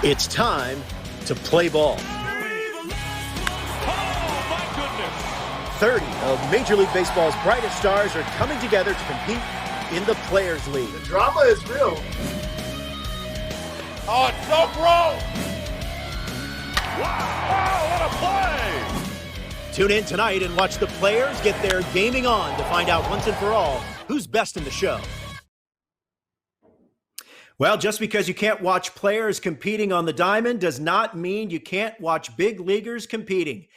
It's time to play ball. Oh, my goodness. 30 of Major League Baseball's brightest stars are coming together to compete in the Players League. The drama is real. Oh, it's so gross. Wow, what a play. Tune in tonight and watch the players get their gaming on to find out once and for all who's best in the show. Well, just because you can't watch players competing on the diamond does not mean you can't watch big leaguers competing.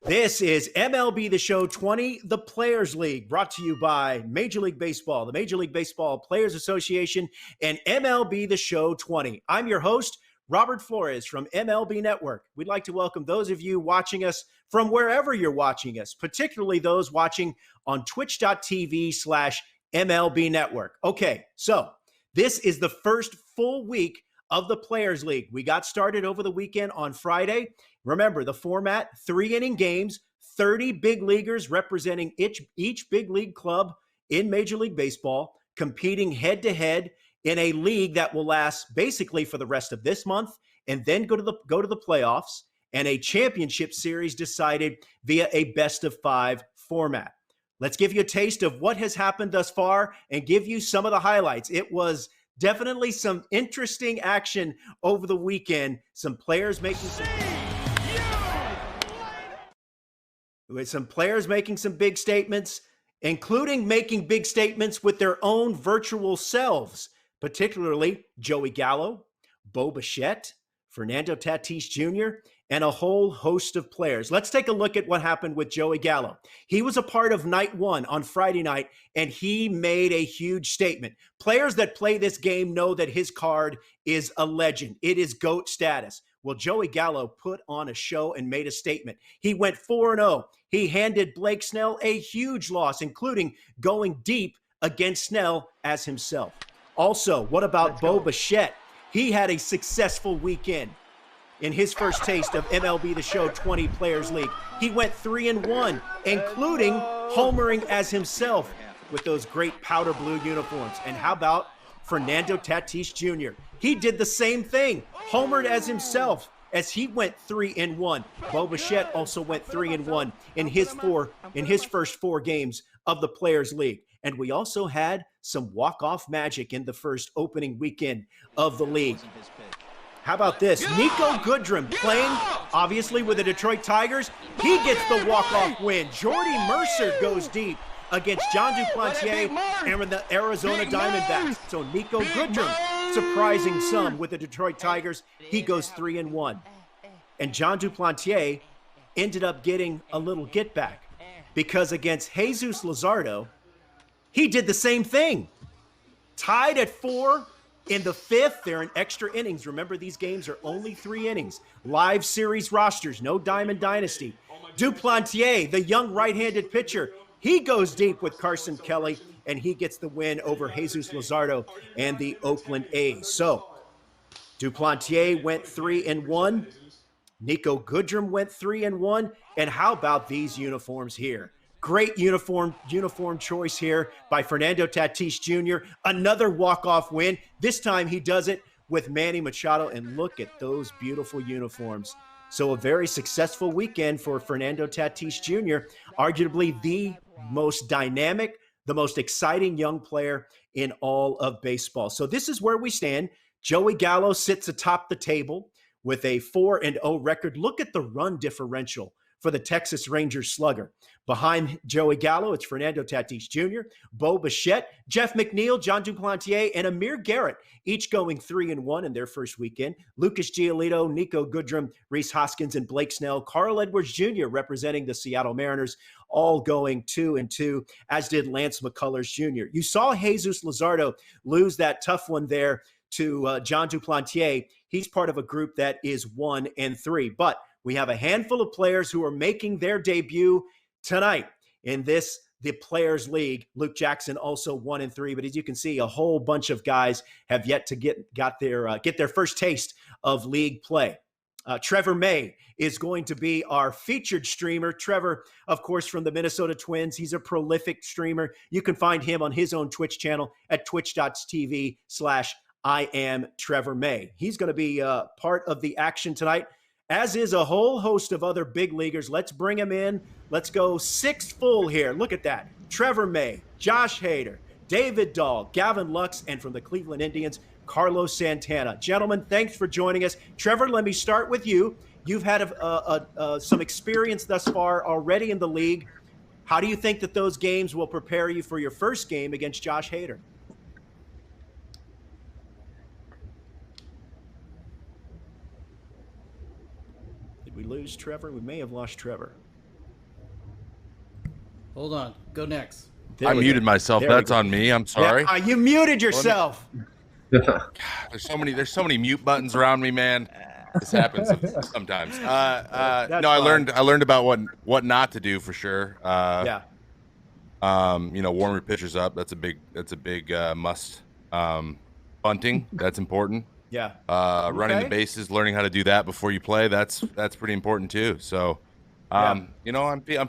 This is MLB The Show 20, the Players League, brought to you by Major League Baseball, the Major League Baseball Players Association, and MLB The Show 20. I'm your host, Robert Flores from MLB Network. We'd like to welcome those of you watching us from wherever you're watching us, particularly those watching on twitch.tv/MLB Network. Okay, so this is the first full week of the Players League. We got started over the weekend on Friday. Remember, the format, 3-inning games, 30 big leaguers representing each big league club in Major League Baseball, competing head-to-head in a league that will last basically for the rest of this month and then go to the playoffs, and a championship series decided via a best-of-5 format. Let's give you a taste of what has happened thus far and give you some of the highlights. It was definitely some interesting action over the weekend. Some players making some big statements, including making big statements with their own virtual selves, particularly Joey Gallo, Bo Bichette, Fernando Tatis Jr., and a whole host of players. Let's take a look at what happened with Joey Gallo. He was a part of night one on Friday night, and he made a huge statement. Players that play this game know that his card is a legend. It is GOAT status. Well, Joey Gallo put on a show and made a statement. He went 4-0. He handed Blake Snell a huge loss, including going deep against Snell as himself. Also, what about Bo Bichette? He had a successful weekend in his first taste of MLB The Show 20 Players League. He went 3-1, including homering as himself with those great powder blue uniforms. And how about Fernando Tatis Jr.? He did the same thing, homered as himself as he went 3-1. Bo Bichette also went 3-1 in his first 4 games of the Players League. And we also had some walk-off magic in the first opening weekend of the league. How about this? Niko Goodrum playing, obviously, with the Detroit Tigers. He gets the walk-off win. Jordy Mercer goes deep against John Duplantier and the Arizona Diamondbacks. So Niko Goodrum surprising some with the Detroit Tigers. He goes 3-1. And John Duplantier ended up getting a little get back because against Jesus Luzardo, he did the same thing. Tied at 4 in the 5th. They're in extra innings. Remember, these games are only 3 innings. Live series rosters, no Diamond Dynasty. Duplantier, the young right-handed pitcher, he goes deep with Carson Kelly, and he gets the win over Jesus Luzardo and the Oakland A's. So Duplantier went 3-1. Niko Goodrum went 3-1. And how about these uniforms here? Great uniform choice here by Fernando Tatis Jr. Another walk-off win. This time he does it with Manny Machado, and look at those beautiful uniforms. So a very successful weekend for Fernando Tatis Jr., arguably the most dynamic, the most exciting young player in all of baseball. So this is where we stand. Joey Gallo sits atop the table with a 4-0 record. Look at the run differential for the Texas Rangers slugger. Behind Joey Gallo, it's Fernando Tatis Jr., Bo Bichette, Jeff McNeil, John Duplantier, and Amir Garrett, each going 3-1 in their first weekend. Lucas Giolito, Niko Goodrum, Rhys Hoskins, and Blake Snell, Carl Edwards Jr. representing the Seattle Mariners, all going 2-2, as did Lance McCullers Jr. You saw Jesus Luzardo lose that tough one there to John Duplantier. He's part of a group that is 1-3, but we have a handful of players who are making their debut tonight in the Players League. Luke Jackson also 1-3, but as you can see, a whole bunch of guys have yet to get their first taste of league play. Trevor May is going to be our featured streamer. Trevor, of course, from the Minnesota Twins. He's a prolific streamer. You can find him on his own Twitch channel at twitch.tv/IMLB I am Trevor May. He's going to be part of the action tonight, as is a whole host of other big leaguers. Let's bring him in. Let's go 6 full here. Look at that. Trevor May, Josh Hader, David Dahl, Gavin Lux, and from the Cleveland Indians, Carlos Santana. Gentlemen, thanks for joining us. Trevor, let me start with you. You've had some experience thus far already in the league. How do you think that those games will prepare you for your first game against Josh Hader? Did we lose Trevor? We may have lost Trevor. Hold on. Go next. I muted myself. That's on me. I'm sorry. Yeah, you muted yourself. There's so many mute buttons around me, man. This happens sometimes. No, I learned about what not to do for sure. Warm your pitchers up. That's a big must. Bunting, that's important. Yeah. Running the bases, learning how to do that before you play. That's pretty important too. So, I'm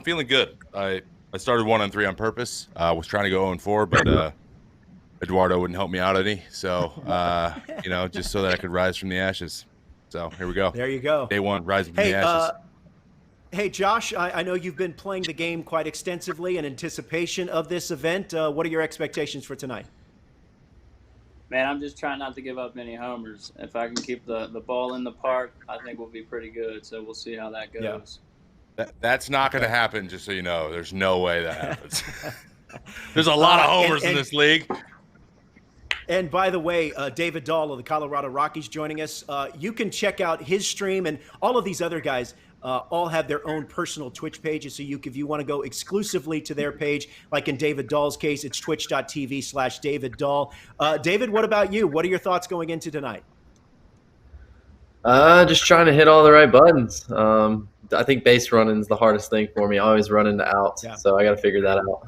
feeling good. I started 1-3 on purpose. Was trying to go 0-4, but Eduardo wouldn't help me out any. So, just so that I could rise from the ashes. So here we go. There you go. Day 1, rising from the ashes. Hey, Josh, I know you've been playing the game quite extensively in anticipation of this event. What are your expectations for tonight? Man, I'm just trying not to give up any homers. If I can keep the ball in the park, I think we'll be pretty good. So we'll see how that goes. Yeah. That's not going to happen, just so you know. There's no way that happens. There's a lot of homers in this league. And by the way, David Dahl of the Colorado Rockies joining us. You can check out his stream, and all of these other guys all have their own personal Twitch pages. So if you want to go exclusively to their page, like in David Dahl's case, it's twitch.tv/David Dahl. David, what about you? What are your thoughts going into tonight? Just trying to hit all the right buttons. I think base running is the hardest thing for me. I always run into outs, so I got to figure that out.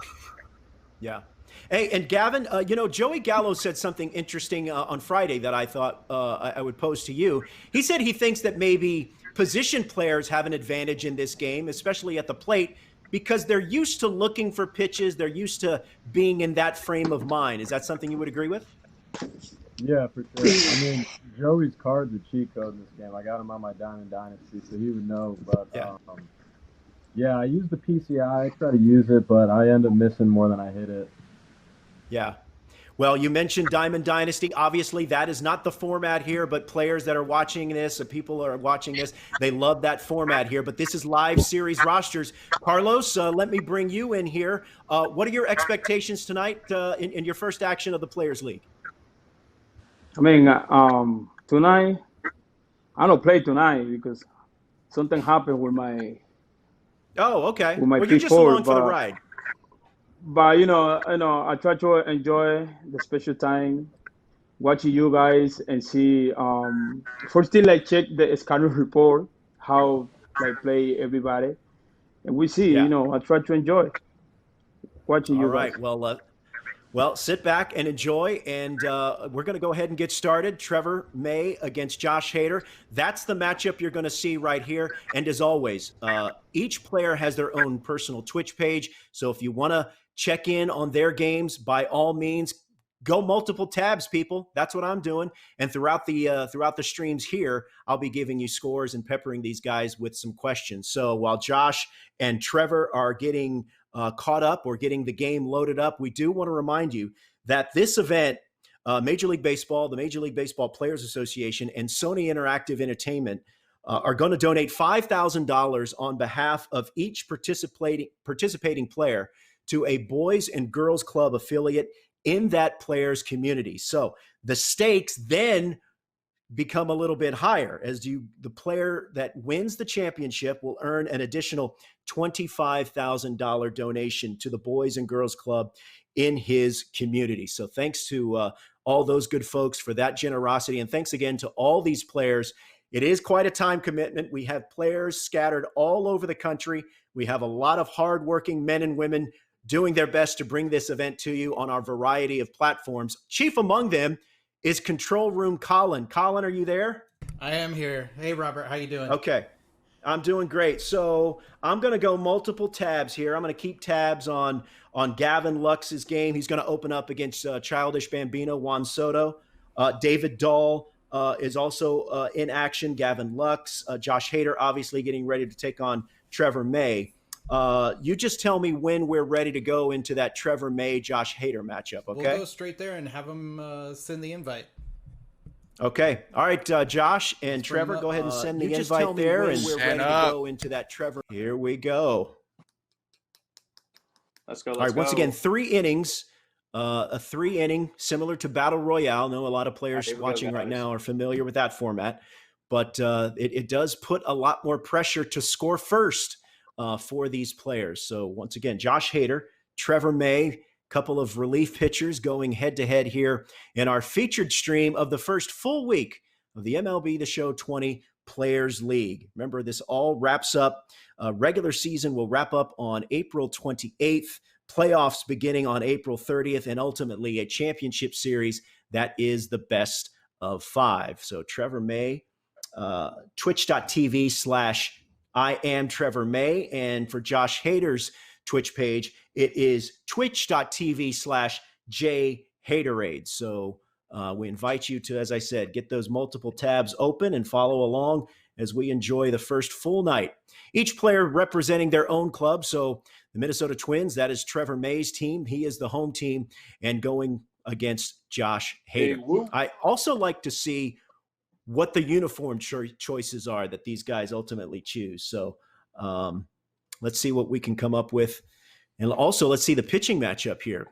Yeah. Hey, and Gavin, Joey Gallo said something interesting on Friday that I thought I would pose to you. He said he thinks that maybe position players have an advantage in this game, especially at the plate, because they're used to looking for pitches. They're used to being in that frame of mind. Is that something you would agree with? Yeah, for sure. I mean, Joey's card's a cheat code in this game. I got him on my Diamond Dynasty, so he would know. But, I use the PCI. I try to use it, but I end up missing more than I hit it. Yeah. Well, you mentioned Diamond Dynasty. Obviously, that is not the format here, but players that are watching this, people are watching this, they love that format here. But this is live series rosters. Carlos, let me bring you in here. What are your expectations tonight in your first action of the Players League? I mean, tonight, I don't play tonight because something happened with my. Oh, okay. With my you're just along for the ride. But I try to enjoy the special time, watching you guys and see. First thing, check the scouting report, how play everybody, and we see. I try to enjoy watching you guys. All right. Well, sit back and enjoy, and we're going to go ahead and get started. Trevor May against Josh Hader. That's the matchup you're going to see right here. And as always, each player has their own personal Twitch page. So if you want to check in on their games, by all means, go multiple tabs, people. That's what I'm doing. And throughout the streams here, I'll be giving you scores and peppering these guys with some questions. So while Josh and Trevor are getting caught up or getting the game loaded up, we do want to remind you that this event, Major League Baseball, the Major League Baseball Players Association, and Sony Interactive Entertainment are going to donate $5,000 on behalf of each participating player to a Boys and Girls Club affiliate in that player's community. So the stakes then become a little bit higher as the player that wins the championship will earn an additional $25,000 donation to the Boys and Girls Club in his community. So thanks to all those good folks for that generosity. And thanks again to all these players. It is quite a time commitment. We have players scattered all over the country. We have a lot of hardworking men and women doing their best to bring this event to you on our variety of platforms. Chief among them is Control Room Colin. Colin, are you there? I am here. Hey, Robert, how you doing? Okay. I'm doing great. So I'm going to go multiple tabs here. I'm going to keep tabs on Gavin Lux's game. He's going to open up against Childish Bambino, Juan Soto. David Dahl is also in action. Gavin Lux, Josh Hader, obviously getting ready to take on Trevor May. You just tell me when we're ready to go into that Trevor May, Josh Hader matchup, okay? We'll go straight there and have them send the invite. Okay. All right, Josh and Trevor, go ahead and send the invite there. And we're ready to go into that Trevor. Here we go. Let's go. All right, once again, 3 innings. A 3-inning, similar to Battle Royale. I know a lot of players watching right now are familiar with that format. But it does put a lot more pressure to score first for these players. So once again, Josh Hader, Trevor May, couple of relief pitchers going head-to-head here in our featured stream of the first full week of the MLB The Show 20 Players League. Remember, this all wraps up. Regular season will wrap up on April 28th, playoffs beginning on April 30th, and ultimately a championship series that is the best of 5. So Trevor May, twitch.tv/I am Trevor May. And for Josh Hader's Twitch page, it is twitch.tv/JHaderade. So we invite you to, as I said, get those multiple tabs open and follow along as we enjoy the first full night. Each player representing their own club. So the Minnesota Twins, that is Trevor May's team. He is the home team and going against Josh Hader. I also like to see what the uniform choices are that these guys ultimately choose. So let's see what we can come up with. And also, let's see the pitching matchup here.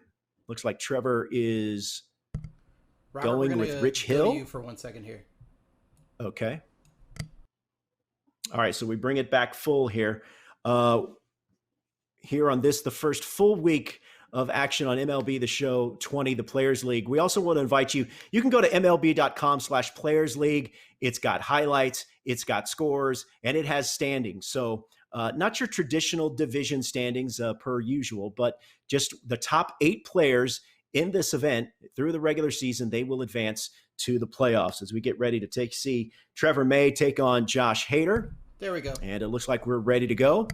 Looks like Trevor is going with Rich Hill. You for 1 second here. Okay. All right, so we bring it back full here. Here on this, the first full week of action on MLB The Show 20, the Players League. We also want to invite you. You can go to MLB.com/Players League. It's got highlights, it's got scores, and it has standings. So not your traditional division standings per usual, but just the top 8 players in this event through the regular season. They will advance to the playoffs as we get ready to see Trevor May take on Josh Hader. There we go. And it looks like we're ready to go.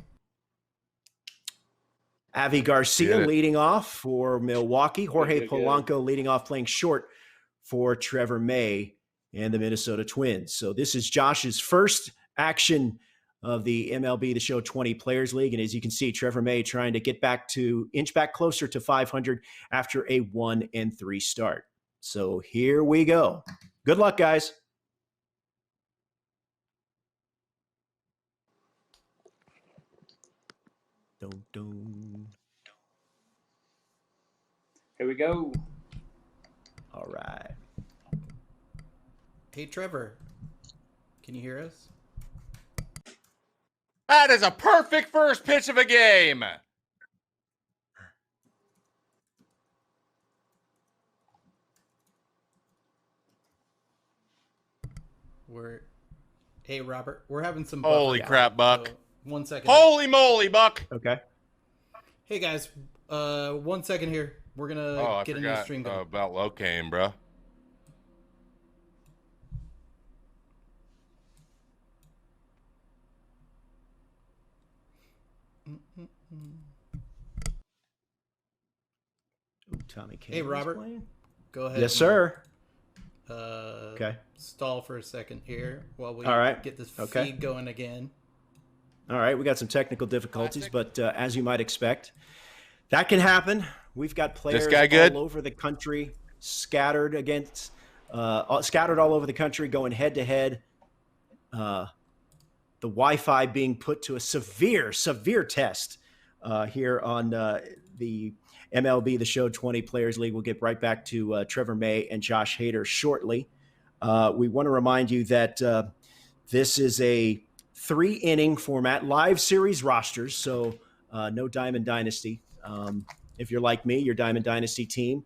Avi Garcia leading off for Milwaukee. Jorge Polanco leading off, playing short for Trevor May and the Minnesota Twins. So this is Josh's first action of the MLB The Show 20 Players League. And as you can see, Trevor May trying to inch back closer to 500 after a 1-3 start. So here we go. Good luck, guys. Here we go. All right. Hey, Trevor. Can you hear us? That is a perfect first pitch of a game. Hey, Robert, we're having some Holy crap, Buck. So 1 second. Holy moly, Buck. Okay. Hey, guys, 1 second here. We're going to get a new stream going. About Locaine, bro. Ooh, Tommy Kane. Hey, Robert. Go ahead. Yes, sir. Okay. Stall for a second here while we get this feed going again. All right, we got some technical difficulties, but as you might expect, that can happen. We've got players all over the country, scattered all over the country, going head to head. The Wi-Fi being put to a severe test here on the MLB The Show 20 Players League. We'll get right back to Trevor May and Josh Hader shortly. We want to remind you that this is a 3-inning format, live series rosters, so no Diamond Dynasty. If you're like me, your Diamond Dynasty team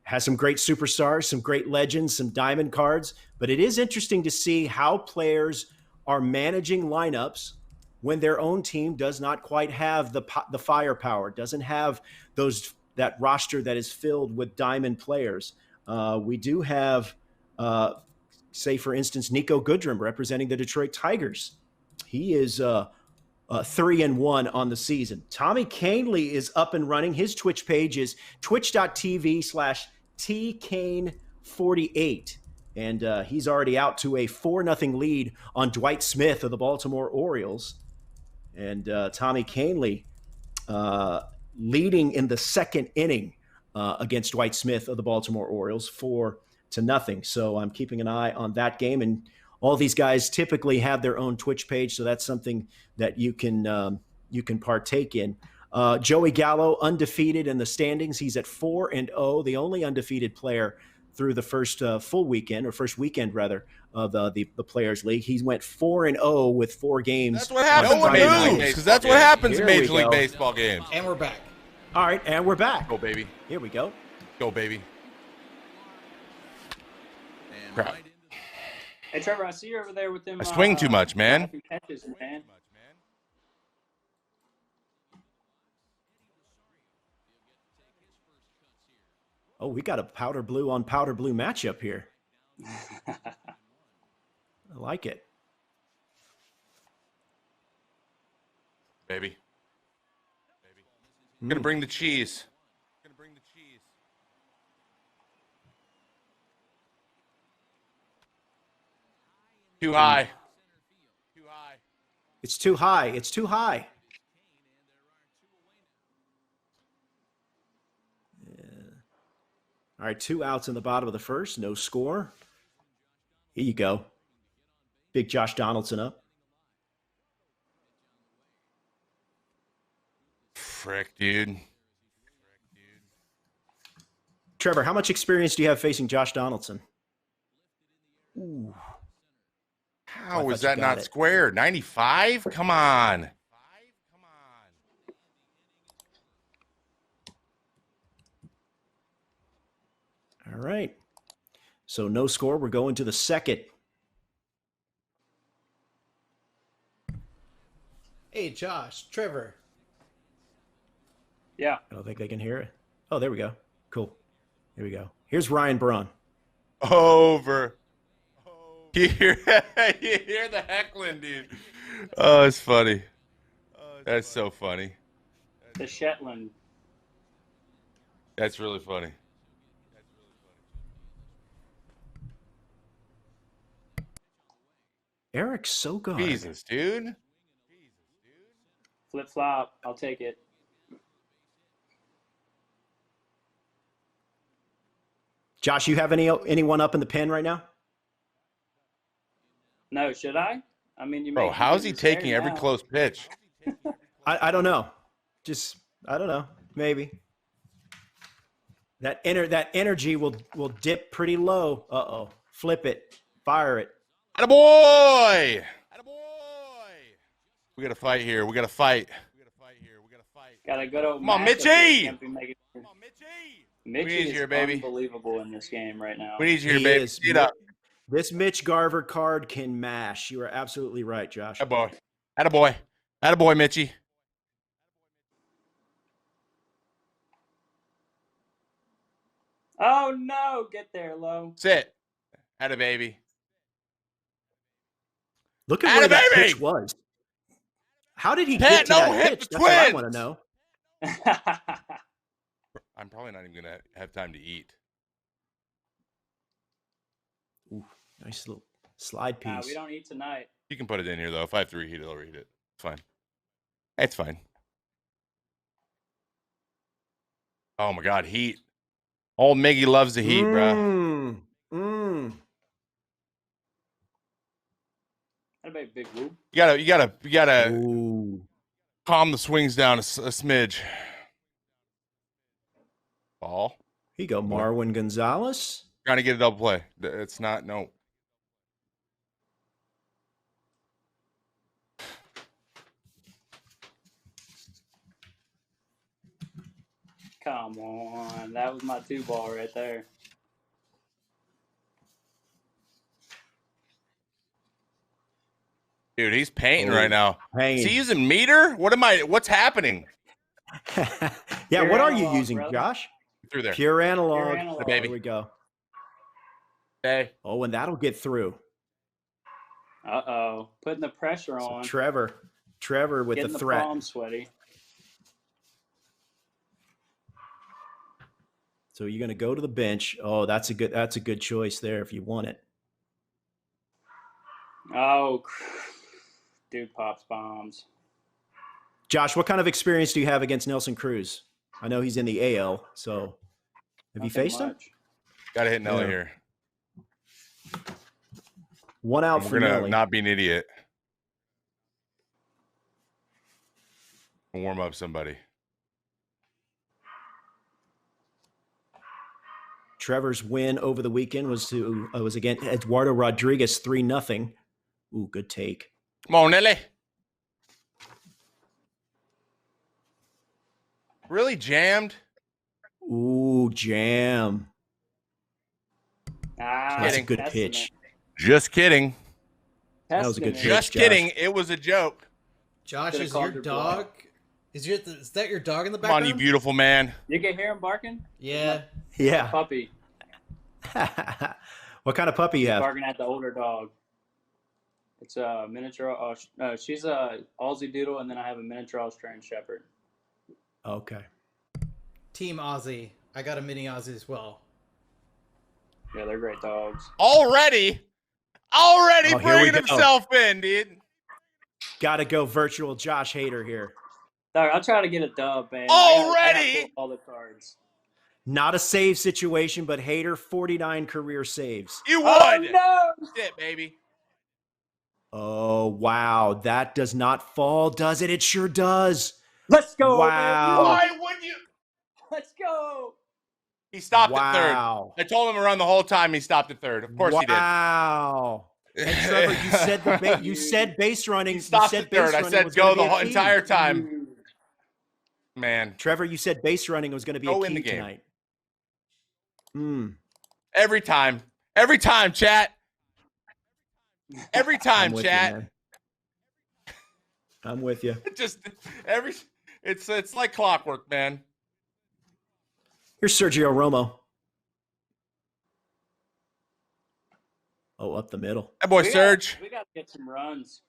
has some great superstars, some great legends, some diamond cards, but it is interesting to see how players are managing lineups when their own team does not quite have the firepower, doesn't have that roster that is filled with diamond players. We do have, say, for instance, Nico Goodrum representing the Detroit Tigers. He is 3-1 on the season. Tommy Canely is up and running. His Twitch page is twitch.tv/TCane 48. And he's already out to a 4-0 lead on Dwight Smith of the Baltimore Orioles. And Tommy Kahnle leading in the second inning against Dwight Smith of the Baltimore Orioles 4-0. So I'm keeping an eye on that game. And all these guys typically have their own Twitch page, so that's something that you can partake in. Joey Gallo undefeated in the standings. He's at 4-0, the only undefeated player through the first weekend rather of the Players League. He went 4-0 with 4 games. That's what happens, because that's what happens in Major League Baseball games. And we're back. All right, and we're back. Go, baby. Here we go. Go, baby. Crap. Hey, Trevor, I see you over there with them. I swing too much, man. Catches, man. Oh, we got a powder blue on powder blue matchup here. I like it. Baby. I'm going to bring the cheese. Too high. It's too high. It's too high. Yeah. All right, 2 outs in the bottom of the first. No score. Here you go. Big Josh Donaldson up. Frick, dude. Trevor, how much experience do you have facing Josh Donaldson? Ooh. How is that not square? 95? Come on. All right. So no score. We're going to the second. Hey, Josh, Trevor. Yeah. I don't think they can hear it. Oh, there we go. Cool. Here we go. Here's Ryan Braun. Over. You hear the heckling, dude. Oh, it's funny. That's so funny. The Shetland. That's really funny. Eric Sogard. Jesus, dude. Flip flop. I'll take it. Josh, you have anyone up in the pen right now? No, should I? I mean, you. Bro, how's he taking every close pitch? I don't know. I don't know. Maybe that energy will dip pretty low. Uh-oh. Flip it. Fire it. Attaboy! We got to fight here. We got to fight. Got a good old. Come on, Mitchie! Mitchie is here, baby. Unbelievable in this game right now. We need you here, baby. Get up. This Mitch Garver card can mash. You are absolutely right, Josh. Attaboy. Attaboy. Attaboy, Mitchie. Oh, no. Get there, low. Sit. Atta baby. Look at where that pitch was. How did he get to that pitch? That's what I want to know. I'm probably not even going to have time to eat. Ooh, nice little slide piece. We don't eat tonight. You can put it in here, though. If I have to reheat it, I'll reheat it. It's fine. It's fine. Oh, my God. Heat. Old Miggy loves the heat, bro. Big whoop. You gotta calm the swings down a smidge. Ball. Here you go, Marwin Gonzalez. Trying to get a double play. It's not, no. Come on. That was my 2-ball right there. Dude, he's painting right now. Painting. Is he using meter? What's happening? Yeah, Pure what are analog, you using, brother. Josh? Through there. Pure analog. Pure analog. Baby. Here we go. Hey. Oh, and that'll get through. Uh-oh. Putting the pressure on. So Trevor with Getting the threat. Palm sweaty. So you're going to go to the bench. Oh, that's a good choice there if you want it. Oh, dude pops bombs. Josh, what kind of experience do you have against Nelson Cruz? I know he's in the AL, so have you faced him? Got to hit Nelly here. One out for Nelly. We're going to not be an idiot. Warm up somebody. Trevor's win over the weekend was against Eduardo Rodriguez 3-0. Ooh, good take. Come on, Nelly. Really jammed? Ooh, jam. That's a good pitch. Just kidding. That was a good pitch, Just kidding. It was a joke. Josh, is your dog? Is that your dog in the Come background? on, you beautiful man. You can hear him barking? Yeah. Yeah. Puppy. What kind of puppy you have? Barking at the older dog. It's a miniature. She's a Aussie Doodle, and then I have a miniature Australian Shepherd. Okay. Team Aussie. I got a mini Aussie as well. Yeah, they're great dogs. Already bringing himself in, dude. Got to go virtual Josh Hader here. Dog, I'll try to get a dub, man. Already? I gotta pull all the cards. Not a save situation, but Hader 49 career saves. You would. Oh, no. Shit, baby. Oh, wow. That does not fall, does it? It sure does. Let's go. Wow. Why would you? Let's go. He stopped at third. I told him around the whole time he stopped at third. Of course he did. Wow. And Trevor, you said base running. He stopped at third. I said go the entire time. Man. Trevor, you said base running was going to be a key tonight. Every time, chat. Every time, chat. I'm with you. It's like clockwork, man. Here's Sergio Romo. Oh, up the middle. That boy, Serge. We got to get some runs.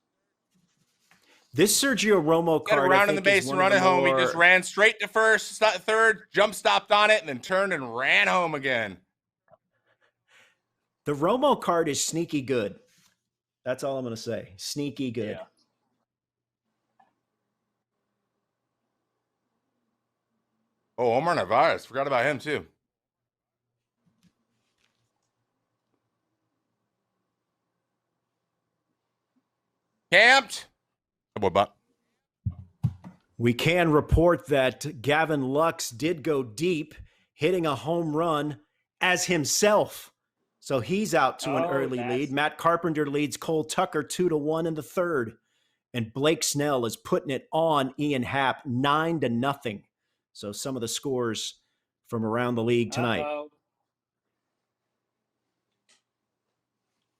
This Sergio Romo card, around in the base and run it home. He just ran straight to first, third, jump stopped on it, and then turned and ran home again. The Romo card is sneaky good. That's all I'm going to say. Sneaky good. Yeah. Oh, Omar Narvaez. Forgot about him, too. Camped. Oh, boy, Buck. We can report that Gavin Lux did go deep, hitting a home run as himself. So he's out to an early lead. Matt Carpenter leads Cole Tucker 2-1 in the third. And Blake Snell is putting it on Ian Happ 9-0. So some of the scores from around the league tonight. All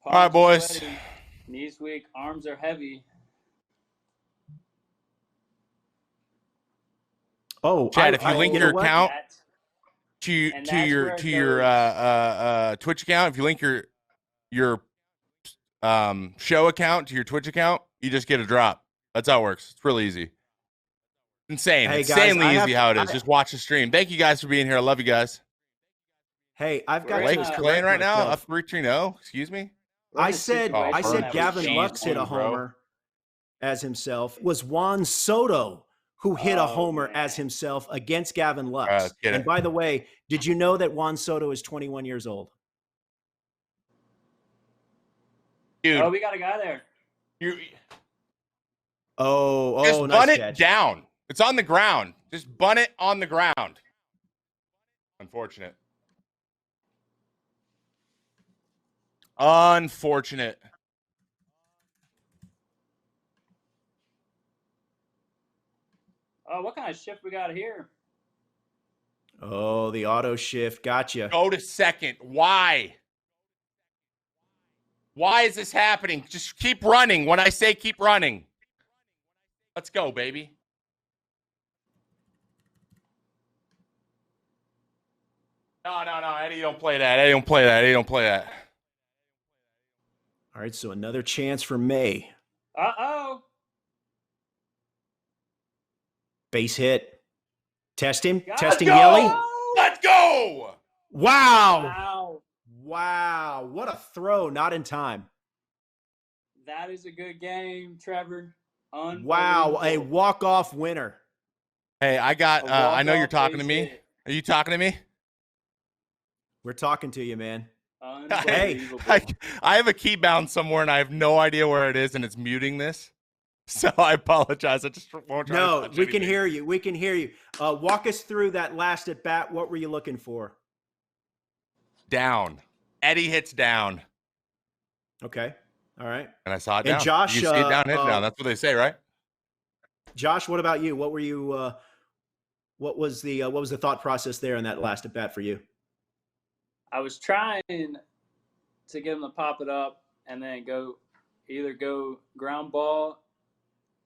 right, boys. Knees weak, arms are heavy. Oh, Chad, if you link your account to your Twitch account, if you link your show account to your Twitch account, you just get a drop. That's how it works. It's real easy. Insane. Hey, Insanely easy how it is. Just watch the stream. Thank you guys for being here. I love you guys. Hey, I've got Blake's playing right now. Up 3-0. Excuse me. I said Gavin Lux hit a homer as himself. Was Juan Soto who hit a homer as himself against Gavin Lux. And by the way, did you know that Juan Soto is 21 years old? Dude. Oh, we got a guy there. Just nice bunt catch. it down. It's on the ground. Just bunt it on the ground. Unfortunate. Unfortunate. Oh, what kind of shift we got here? Oh, the auto shift. Gotcha. Go to second. Why? Why is this happening? Just keep running. When I say keep running. Let's go, baby. No. Eddie, don't play that. Eddie, don't play that. All right, so another chance for May. Uh-oh. Base hit. Test him. Let's Testing go! Yelly. Let's go! Wow. Wow. What a throw. Not in time. That is a good game, Trevor. Wow. A walk-off winner. Hey, I know you're talking to me. Hit. Are you talking to me? We're talking to you, man. Hey, I have a key bound somewhere and I have no idea where it is and it's muting this. So I apologize. I just won't try to touch we can anything. hear you. We can hear you. Walk us through that last at bat. What were you looking for? Down. Eddie hits down. Okay. All right. And I saw it down. And Josh, you see it down, hit down. That's what they say, right? Josh, what about you? What were you? What was the thought process there in that last at bat for you? I was trying to get him to pop it up and then either go ground ball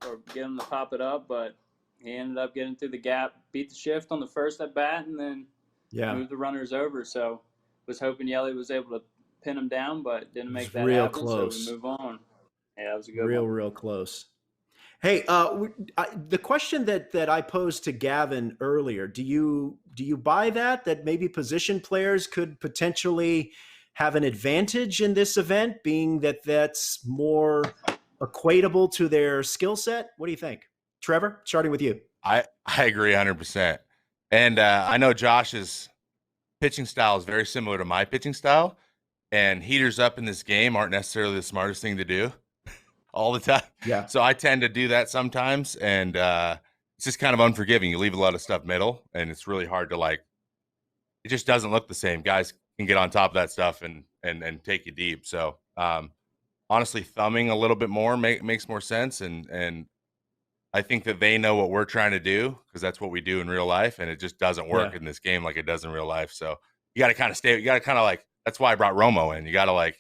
or get him to pop it up, but he ended up getting through the gap, beat the shift on the first at bat, and then moved the runners over. So was hoping Yelly was able to pin him down, but didn't make that real happen. Close. So we move on. Yeah, that was a good real, one. Real close. Hey, the question that I posed to Gavin earlier, do you buy that maybe position players could potentially have an advantage in this event, being that that's more equatable to their skill set? What do you think? Trevor, starting with you. I agree 100%. And I know Josh's pitching style is very similar to my pitching style, and heaters up in this game aren't necessarily the smartest thing to do all the time. Yeah. So I tend to do that sometimes, and it's just kind of unforgiving. You leave a lot of stuff middle, and it's really hard to it just doesn't look the same. Guys can get on top of that stuff and take you deep. So honestly, thumbing a little bit more makes more sense, and I think that they know what we're trying to do because that's what we do in real life, and it just doesn't work in this game like it does in real life. So you got to kind of that's why I brought Romo in. You got to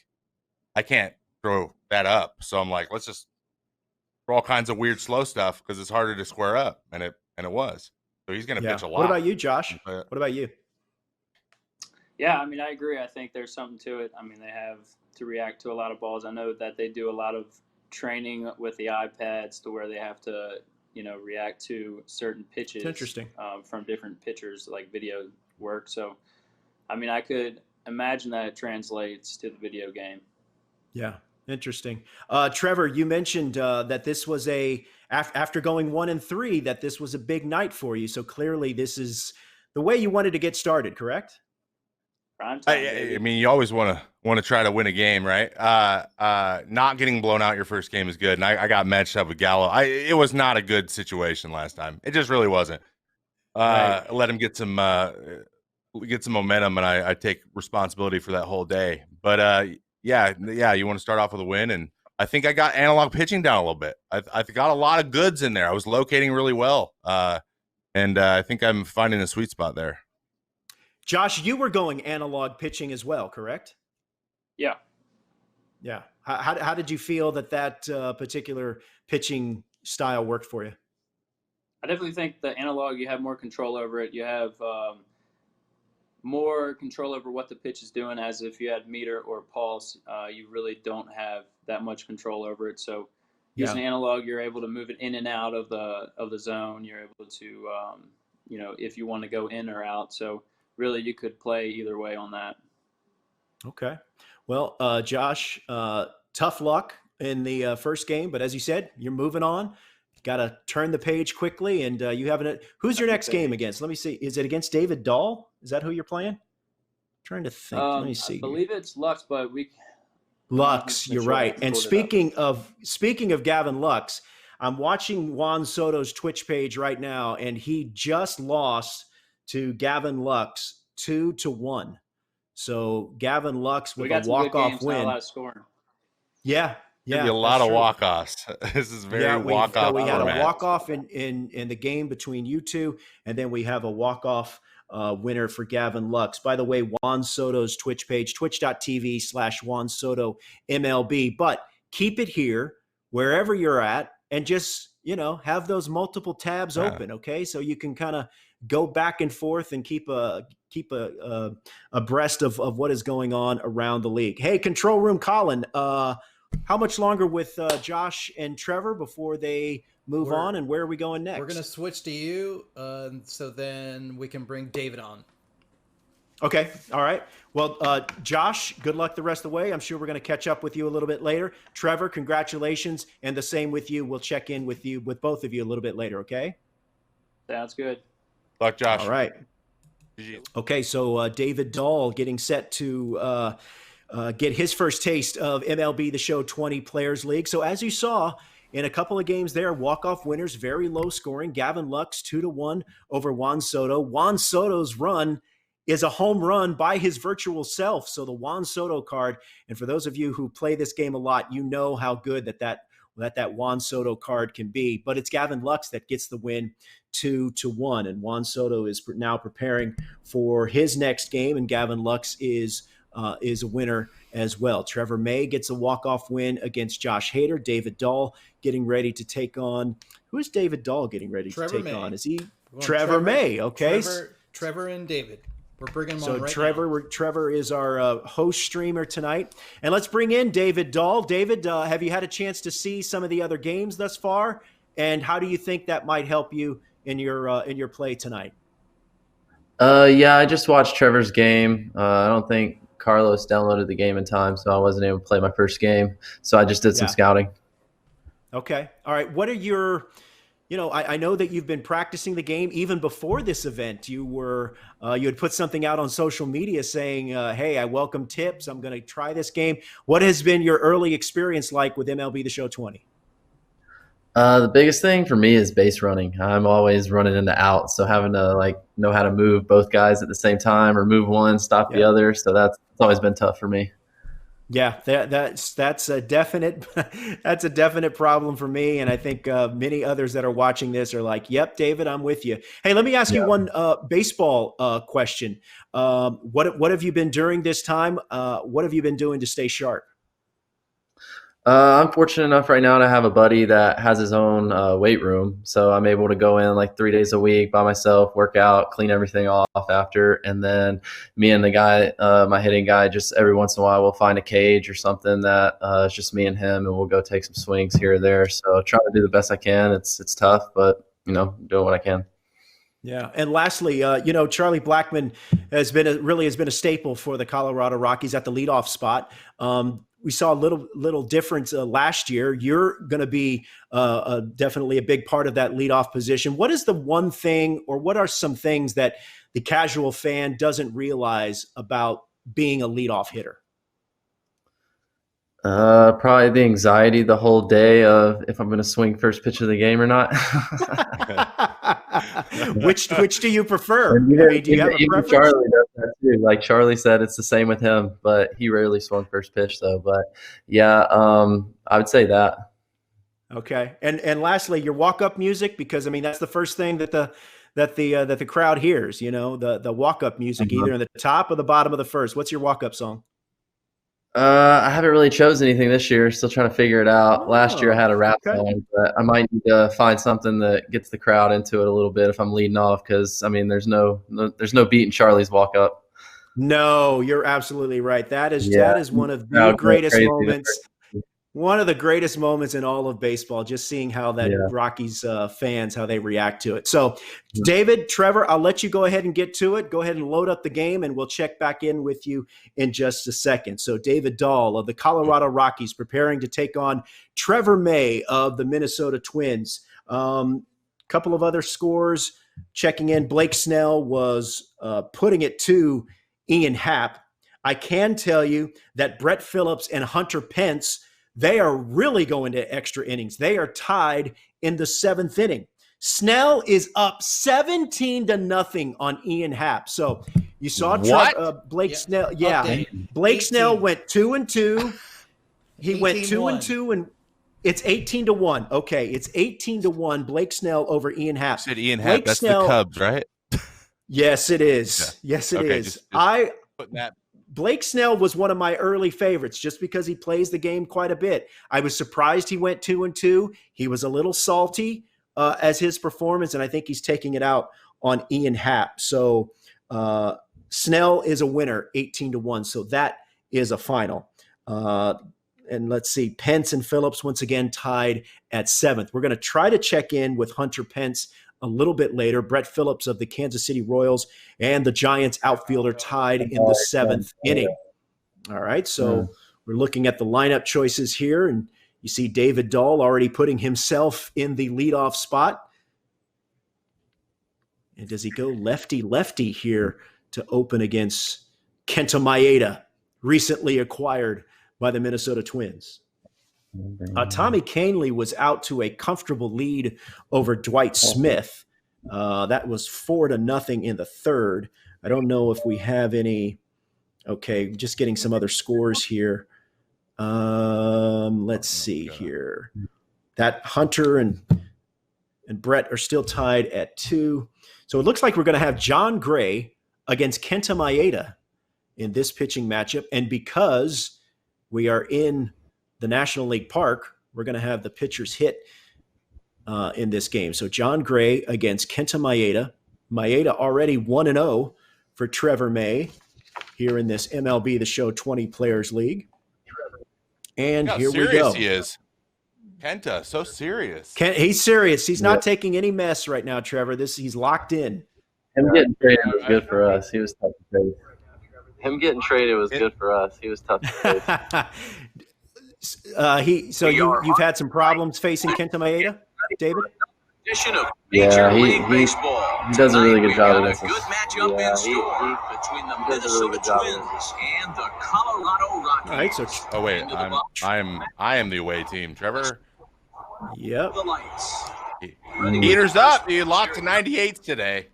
I can't throw that up. So I'm like, let's just throw all kinds of weird slow stuff because it's harder to square up, and it was. So he's going to pitch a lot. What about you, Josh? What about you? Yeah, I mean, I agree. I think there's something to it. I mean, they have to react to a lot of balls. I know that they do a lot of training with the iPads to where they have to, react to certain pitches. Interesting. From different pitchers, like video work. So, I mean, I could imagine that it translates to the video game. Yeah, interesting. Trevor, you mentioned that this was after going 1-3, that this was a big night for you. So clearly this is the way you wanted to get started, correct? I mean, you always want to try to win a game, right? Not getting blown out your first game is good. And I got matched up with Gallo. It was not a good situation last time. It just really wasn't. Right. Let him get some momentum, and I take responsibility for that whole day. But yeah, you want to start off with a win, and I think I got analog pitching down a little bit. I got a lot of goods in there. I was locating really well, and I think I'm finding a sweet spot there. Josh, you were going analog pitching as well, correct? Yeah. Yeah. How did you feel that particular pitching style worked for you? I definitely think the analog, you have more control over it. You have more control over what the pitch is doing, as if you had meter or pulse. You really don't have that much control over it. So using analog, you're able to move it in and out of the zone. You're able to, if you want to go in or out. So really, you could play either way on that. Okay. Well, Josh, tough luck in the first game, but as you said, you're moving on. Got to turn the page quickly, and you have who's your next game against? Let me see. Is it against David Dahl? Is that who you're playing? I'm trying to think. Let me see. I believe it's Lux, but Lux, you're right. And speaking of Gavin Lux, I'm watching Juan Soto's Twitch page right now, and he just lost to Gavin Lux 2-1. So Gavin Lux with a walk-off win. Not a lot of scoring. Yeah. Yeah, a lot of walk-offs. This is very walk-off. We had a walk-off in the game between you two, and then we have a walk-off winner for Gavin Lux. By the way, Juan Soto's Twitch page, twitch.tv/Juan Soto MLB. But keep it here, wherever you're at, and just, have those multiple tabs open, okay? So you can kind of go back and forth and keep abreast of what is going on around the league. Hey, Control Room Colin, how much longer with Josh and Trevor before they move on, and where are we going next? We're going to switch to you, so then we can bring David on. Okay. All right. Well, Josh, good luck the rest of the way. I'm sure we're going to catch up with you a little bit later. Trevor, congratulations. And the same with you. We'll check in with both of you a little bit later. Okay. Sounds good. Luck, Josh. All right. Okay. So David Dahl getting set to get his first taste of MLB The Show 20 Players League. So as you saw in a couple of games there, walk-off winners, very low scoring. Gavin Lux 2-1 over Juan Soto. Juan Soto's run is a home run by his virtual self. So the Juan Soto card, and for those of you who play this game a lot, you know how good that Juan Soto card can be. But it's Gavin Lux that gets the win 2-1. And Juan Soto is now preparing for his next game, and Gavin Lux is a winner as well. Trevor May gets a walk-off win against Josh Hader. David Dahl getting ready to take on – who is David Dahl getting ready to take on? Is he Trevor May? Okay. Trevor and David. We're bringing him on right now. Trevor is our host streamer tonight. And let's bring in David Dahl. David, have you had a chance to see some of the other games thus far? And how do you think that might help you in your play tonight? Yeah, I just watched Trevor's game. I don't think Carlos downloaded the game in time, so I wasn't able to play my first game. So I just did some scouting. Okay. All right. What are your – I know that you've been practicing the game even before this event. You had put something out on social media saying, hey, I welcome tips. I'm going to try this game. What has been your early experience like with MLB The Show 20? The biggest thing for me is base running. I'm always running into outs, so having to know how to move both guys at the same time or move one, stop the other. So it's always been tough for me. Yeah, that's a definite problem for me, and I think many others that are watching this are like, "Yep, David, I'm with you." Hey, let me ask you one baseball question. What have you been during this time? What have you been doing to stay sharp? I'm fortunate enough right now to have a buddy that has his own weight room. So I'm able to go in 3 days a week by myself, work out, clean everything off after. And then me and the guy, my hitting guy, just every once in a while we'll find a cage or something that is just me and him, and we'll go take some swings here or there. So trying to do the best I can. It's tough, but doing what I can. Yeah. And lastly, Charlie Blackmon has been a staple for the Colorado Rockies at the leadoff spot. We saw a little difference last year. You're going to be definitely a big part of that leadoff position. What is the one thing, or what are some things that the casual fan doesn't realize about being a leadoff hitter? Probably the anxiety the whole day of if I'm going to swing first pitch of the game or not. Which do you prefer? Do you have a preference? Charlie does that too. Like Charlie said, it's the same with him, but he rarely swung first pitch though. But yeah, I would say that. Okay, and lastly, your walk-up music, because that's the first thing that the crowd hears. The walk-up music, either in the top or the bottom of the first. What's your walk-up song? I haven't really chosen anything this year. Still trying to figure it out. Last year I had a rap song, but I might need to find something that gets the crowd into it a little bit if I'm leading off, because there's no beat in Charlie's walk up. No, you're absolutely right. That is one of the greatest moments. One of the greatest moments in all of baseball, just seeing how that Rockies fans, how they react to it. So, David, Trevor, I'll let you go ahead and get to it. Go ahead and load up the game, and we'll check back in with you in just a second. So, David Dahl of the Colorado Rockies preparing to take on Trevor May of the Minnesota Twins. Couple of other scores checking in. Blake Snell was putting it to Ian Happ. I can tell you that Brett Phillips and Hunter Pence, they are really going to extra innings. They are tied in the 7th inning. Snell is up 17-0 on Ian Happ. So you saw Blake Snell. Yeah, Blake 18. Snell went 2-2. He went 2-2, and it's 18-1. Okay, it's 18-1. Blake Snell over Ian Happ. You said Ian Happ. Blake that's Snell, the Cubs, right? Yes, it is. Yeah. Yes, it is. Just putting that. Blake Snell was one of my early favorites just because he plays the game quite a bit. I was surprised he went 2-2. He was a little salty as his performance, and I think he's taking it out on Ian Happ. So Snell is a winner, 18-1. So that is a final. And let's see, Pence and Phillips once again tied at 7th. We're going to try to check in with Hunter Pence a little bit later. Brett Phillips of the Kansas City Royals and the Giants outfielder tied in the 7th inning. All right, so we're looking at the lineup choices here, and you see David Dahl already putting himself in the leadoff spot. And does he go lefty-lefty here to open against Kenta Maeda, recently acquired by the Minnesota Twins? Tommy Kahnle was out to a comfortable lead over Dwight Smith. That was 4-0 in the 3rd. I don't know if we have any. Okay, just getting some other scores here. Let's see here. That Hunter and Brett are still tied at 2. So it looks like we're going to have John Gray against Kenta Maeda in this pitching matchup. And because we are in the National League Park, we're going to have the pitchers hit in this game. So John Gray against Kenta Maeda. Maeda already 1-0 for Trevor May here in this MLB The Show 20 Players League. And here we go. He is. Kenta, so serious. He's serious. He's not taking any mess right now, Trevor. He's locked in. Him getting traded was good for us. He was tough to face. Him getting traded was good for us. He was tough to face. You've had some problems facing Kenta Maeda, David? Yeah, he does a really good job against us. Good matchup in store between the Minnesota Twins and the Colorado Rockies. All right, so I am the away team. Trevor. Yep. The lights. Heaters up. He locked to 98s today.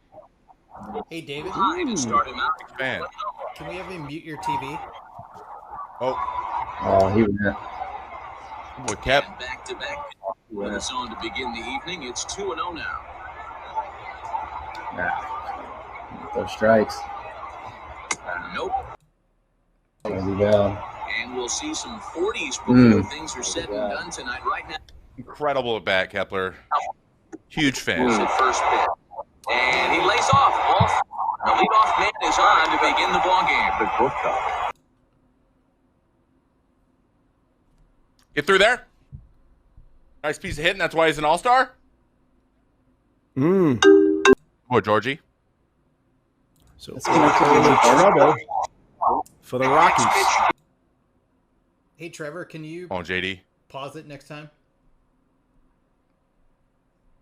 Hey, David. To start him out. Man. Can we have him mute your TV? Oh, he went. What kept? And back-to-back with us on to begin the evening. It's 2-0 now. Those strikes. Nope. There we go. And we'll see some 40s before things are said and done tonight. Right now. Incredible at bat, Kepler. Huge fan. At first pitch. And he lays off. The leadoff man is on to begin the ballgame. Get through there. Nice piece of hitting. That's why he's an all-star. Boy, Georgie. So it's going to create trouble for the Rockies. Hey, Trevor, can you JD. Pause it next time?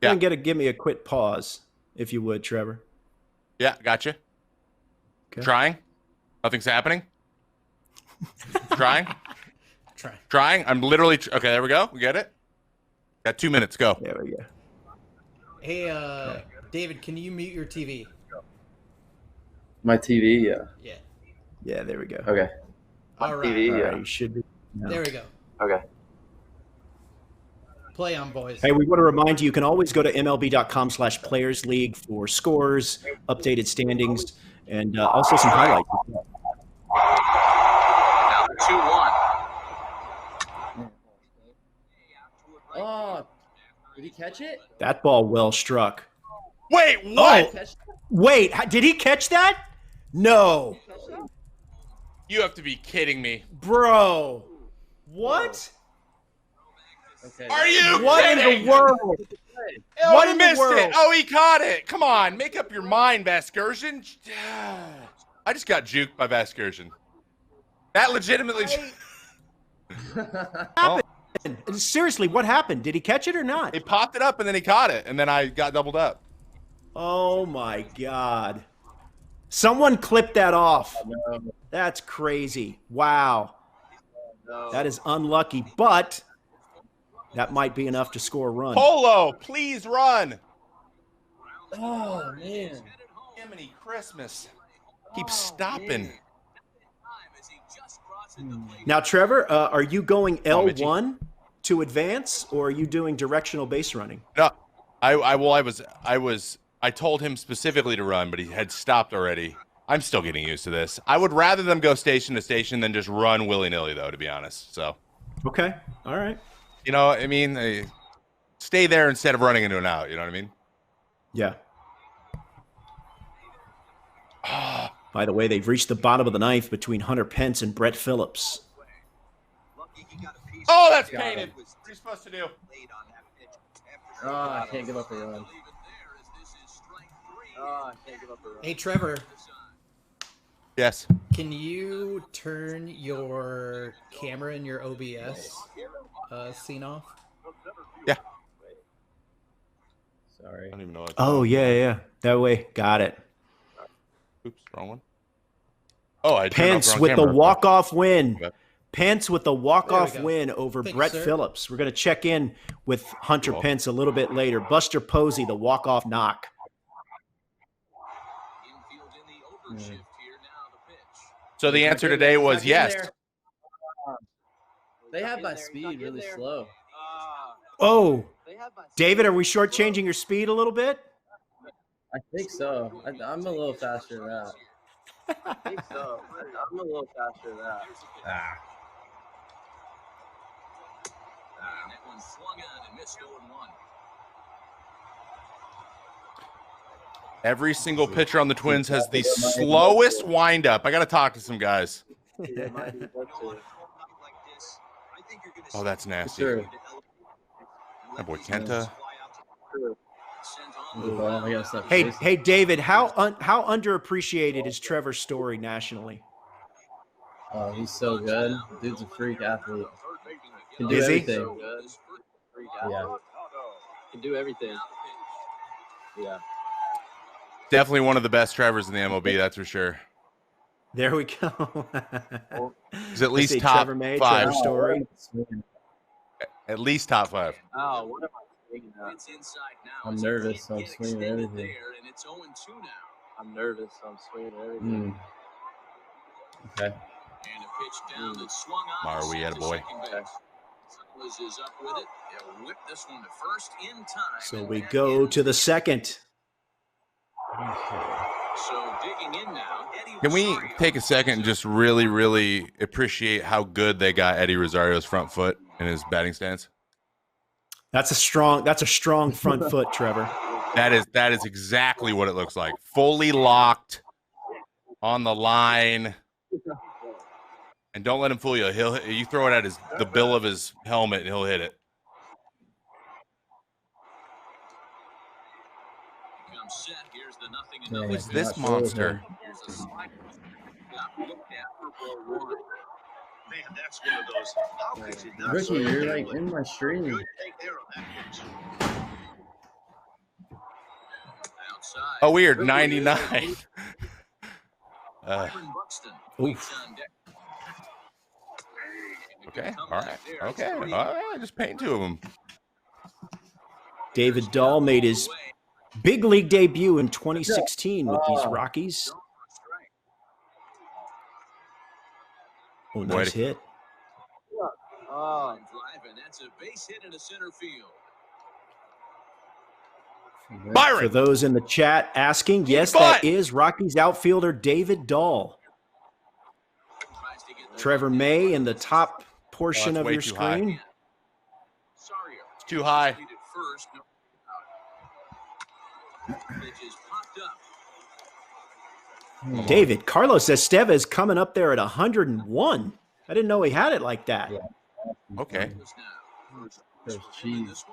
Yeah. Give me a quick pause, if you would, Trevor. Yeah, gotcha. Okay. Trying. Nothing's happening. Trying. Trying. I'm literally. Okay, there we go. We get it. Got 2 minutes. Go. There we go. Hey, David, can you mute your TV? My TV, Yeah. Yeah, there we go. Okay. All right. TV, you should be. No. There we go. Okay. Play on, boys. Hey, we want to remind you can always go to MLB.com/Players League for scores, updated standings, and also some highlights. Now 2-1. Oh, did he catch it? That ball well struck. Wait, what? Oh, wait, did he catch that? No. You have to be kidding me. Bro. What? Okay. Are you What kidding? in the world? Oh, What he in the missed world? it. Oh, he caught it. Come on, make up your mind, Vasgersian. I just got juked by Vasgersian. That legitimately. Well, seriously, what happened? Did he catch it or not? He popped it up and then he caught it, and then I got doubled up. Oh my God. Someone clipped that off. No. That's crazy. Wow. No. That is unlucky, but that might be enough to score a run. Polo, please run. Oh, man. Jiminy Christmas. Keep stopping. Now, Trevor, are you going L1 to advance, or are you doing directional base running? No, I told him specifically to run, but he had stopped already. I'm still getting used to this. I would rather them go station to station than just run willy-nilly, though, to be honest. So, okay, all right. You know, I mean, stay there instead of running into an out. You know what I mean? Yeah. By the way, they've reached the bottom of the ninth between Hunter Pence and Brett Phillips. Oh, that's painted. What are you supposed to do? Oh, I can't give up a run. Hey, Trevor. Yes. Can you turn your camera in your OBS scene off? Yeah. Sorry. I don't even know. Oh, yeah. That way. Got it. Oops, wrong one. Oh, I Pence with the walk-off win. Pence with the walk-off win over Brett Phillips. We're going to check in with Hunter Pence a little bit later. Buster Posey, the walk-off knock. So the answer today was yes. They have my speed really slow. Oh, David, are we shortchanging your speed a little bit? I think so. I'm a little faster than that. I think so. I'm a little faster than that. That one swung on and missed 0-1. Every single pitcher on the Twins has the slowest windup. I got to talk to some guys. Oh, that's nasty. My boy Kenta. Hey, David, how underappreciated is Trevor's story nationally? Oh, he's so good. Dude's a freak athlete. Can do Is he? everything. Yeah. Can do everything. Yeah. Definitely one of the best Trevors in the MLB, that's for sure. There we go. He's at least top Trevor May, 5. Trevor Story. At least top 5. Oh, what am I thinking of? I'm nervous, so I'm swinging everything. I'm nervous, so I'm swinging everything. Okay. Marwy had a boy. So we go to the second. Can we take a second and just really, really appreciate how good they got Eddie Rosario's front foot in his batting stance? That's a strong front foot, Trevor. That is exactly what it looks like. Fully locked on the line. And don't let him fool you. You throw it at the bill of his helmet and he'll hit it. Who is this monster? Rookie, you're like in my stream. Oh, weird. 99. Okay. All right. Okay. All right. Just paint 2 of them. David Dahl made his big league debut in 2016 with these Rockies. Oh, nice hit. That's a base hit into center field. Byron. For those in the chat asking, yes, that is Rockies outfielder David Dahl. Trevor May in the top portion of your screen. It's too high. David, Carlos Estevez coming up there at 101. I didn't know he had it like that. Yeah. Okay. There's cheese.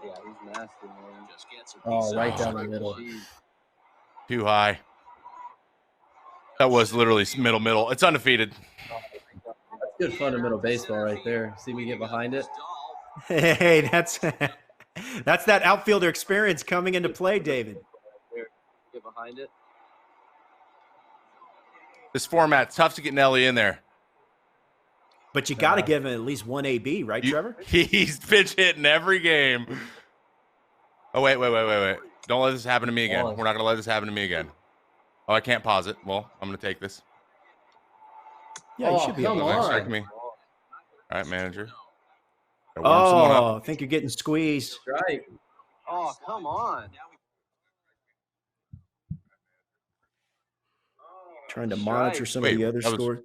Yeah, he's nasty, man. Oh, right down the middle. Too high. That was literally middle. It's undefeated. That's good fundamental baseball right there. See me get behind it? Hey, that's that outfielder experience coming into play, David. Get behind it. This format's tough to get Nelly in there. But you got to give him at least one AB, right, Trevor? He's pitch hitting every game. Oh, wait. Don't let this happen to me again. We're not going to let this happen to me again. Oh, I can't pause it. Well, I'm going to take this. Yeah, you should be able to strike me. All right, manager. Oh, I think you're getting squeezed. Strike. Oh, come on. Trying to monitor some of the other scores.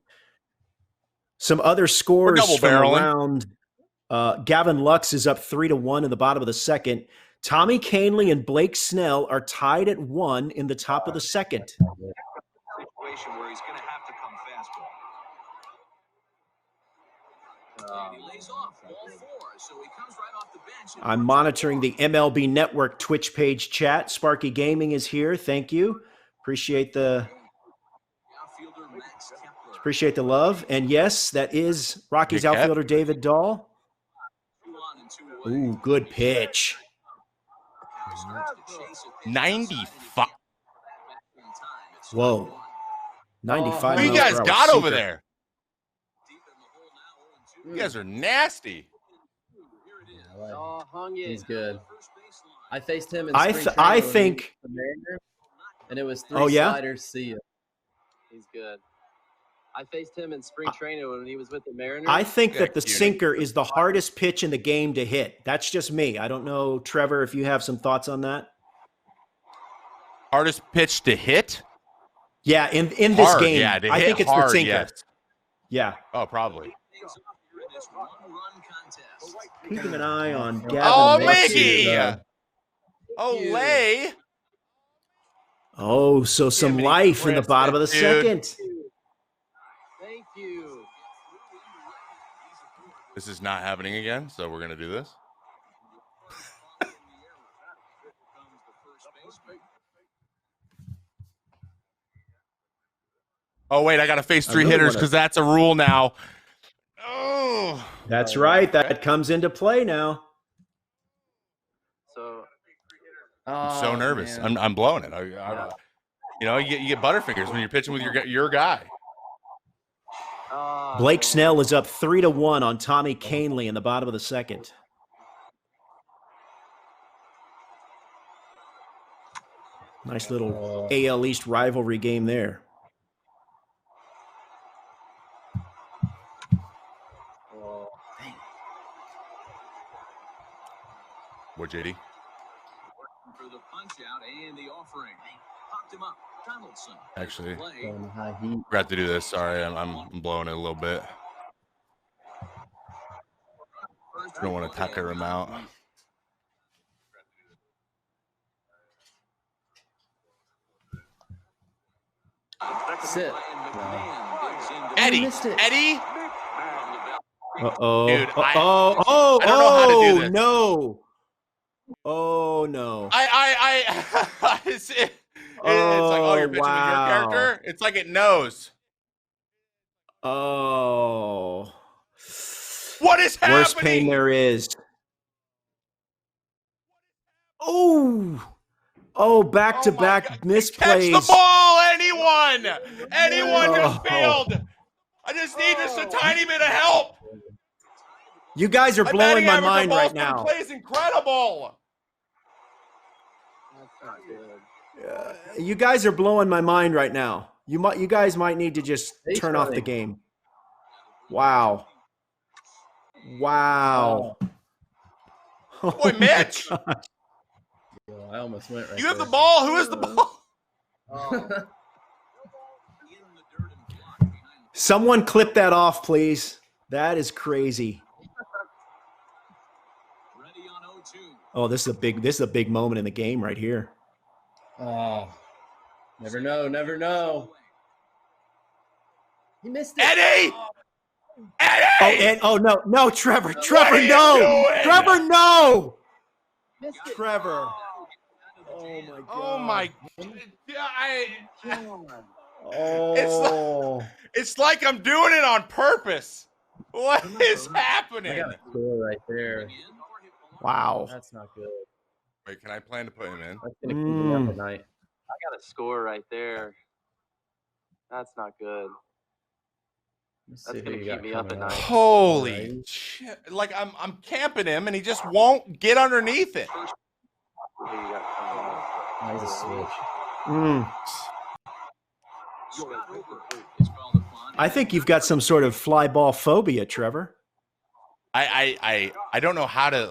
Some other scores from around. Gavin Lux is up 3-1 in the bottom of the second. Tommy Kahnle and Blake Snell are tied at 1 in the top of the second. Situation where he's going to have to come fastball. I'm monitoring the MLB Network Twitch page chat. Sparky Gaming is here. Thank you. Appreciate the love. And yes, that is Rockies outfielder David Dahl. Ooh, good pitch. 95. Whoa. 95. What you guys got over there? You guys are nasty. He's good. I faced him in I think the Mariners, and it was 3 sliders. See you. He's good. I faced him in spring training when he was with the Mariners. I think that the sinker is the hardest pitch in the game to hit. That's just me. I don't know, Trevor, if you have some thoughts on that. Hardest pitch to hit? Yeah, in this game. Yeah, I think it's the sinker. Yes. Yeah. Oh, probably. Keeping an eye on Gavin. Oh, Mickey! Olay! Oh, so some life in the bottom of the second. Thank you. This is not happening again, so we're going to do this. Oh, wait, I got to face 3 hitters because that's a rule now. Oh, that's right. That comes into play now. So, I'm so nervous. I'm blowing it. You get butterfingers when you're pitching with your guy. Blake Snell is up 3-1 on Tommy Kahnle in the bottom of the second. Nice little AL East rivalry game there. What, JD? For the punch out and the offering. Popped him up. Donaldson. Actually, forgot to do this. Sorry, I'm blowing it a little bit. Don't want to tucker him out. Sit. Eddie. Eddie. Uh-oh. Dude, I don't know how to do this. No. Oh, no. It's like, oh, you're pitching with your character? It's like it knows. Oh. What is happening? Worst pain there is. Oh. Oh, back-to-back misplays. Catch the ball, anyone! Anyone in the field! I just need just a tiny bit of help! You guys are blowing my mind right now. Play is incredible. You guys are blowing my mind right now. You guys might need to just turn off the game. Wow. Wow. Boy, Mitch. I almost went right. You have the ball. Who has the ball? Someone clip that off, please. That is crazy. Oh, this is a big moment in the game right here. Oh, never know, never know. He missed it. Eddie! Eddie! No, Trevor, no! Trevor, no! Trevor. Oh my God. Oh my! Oh. It's like I'm doing it on purpose. What is happening? I got a score right there. Wow. That's not good. Wait, can I plan to put him in? That's gonna keep me up at night. I got a score right there. That's not good. That's gonna keep me up at night. Holy shit! Like I'm camping him, and he just won't get underneath it. He's a switch. I think you've got some sort of fly ball phobia, Trevor. I don't know how to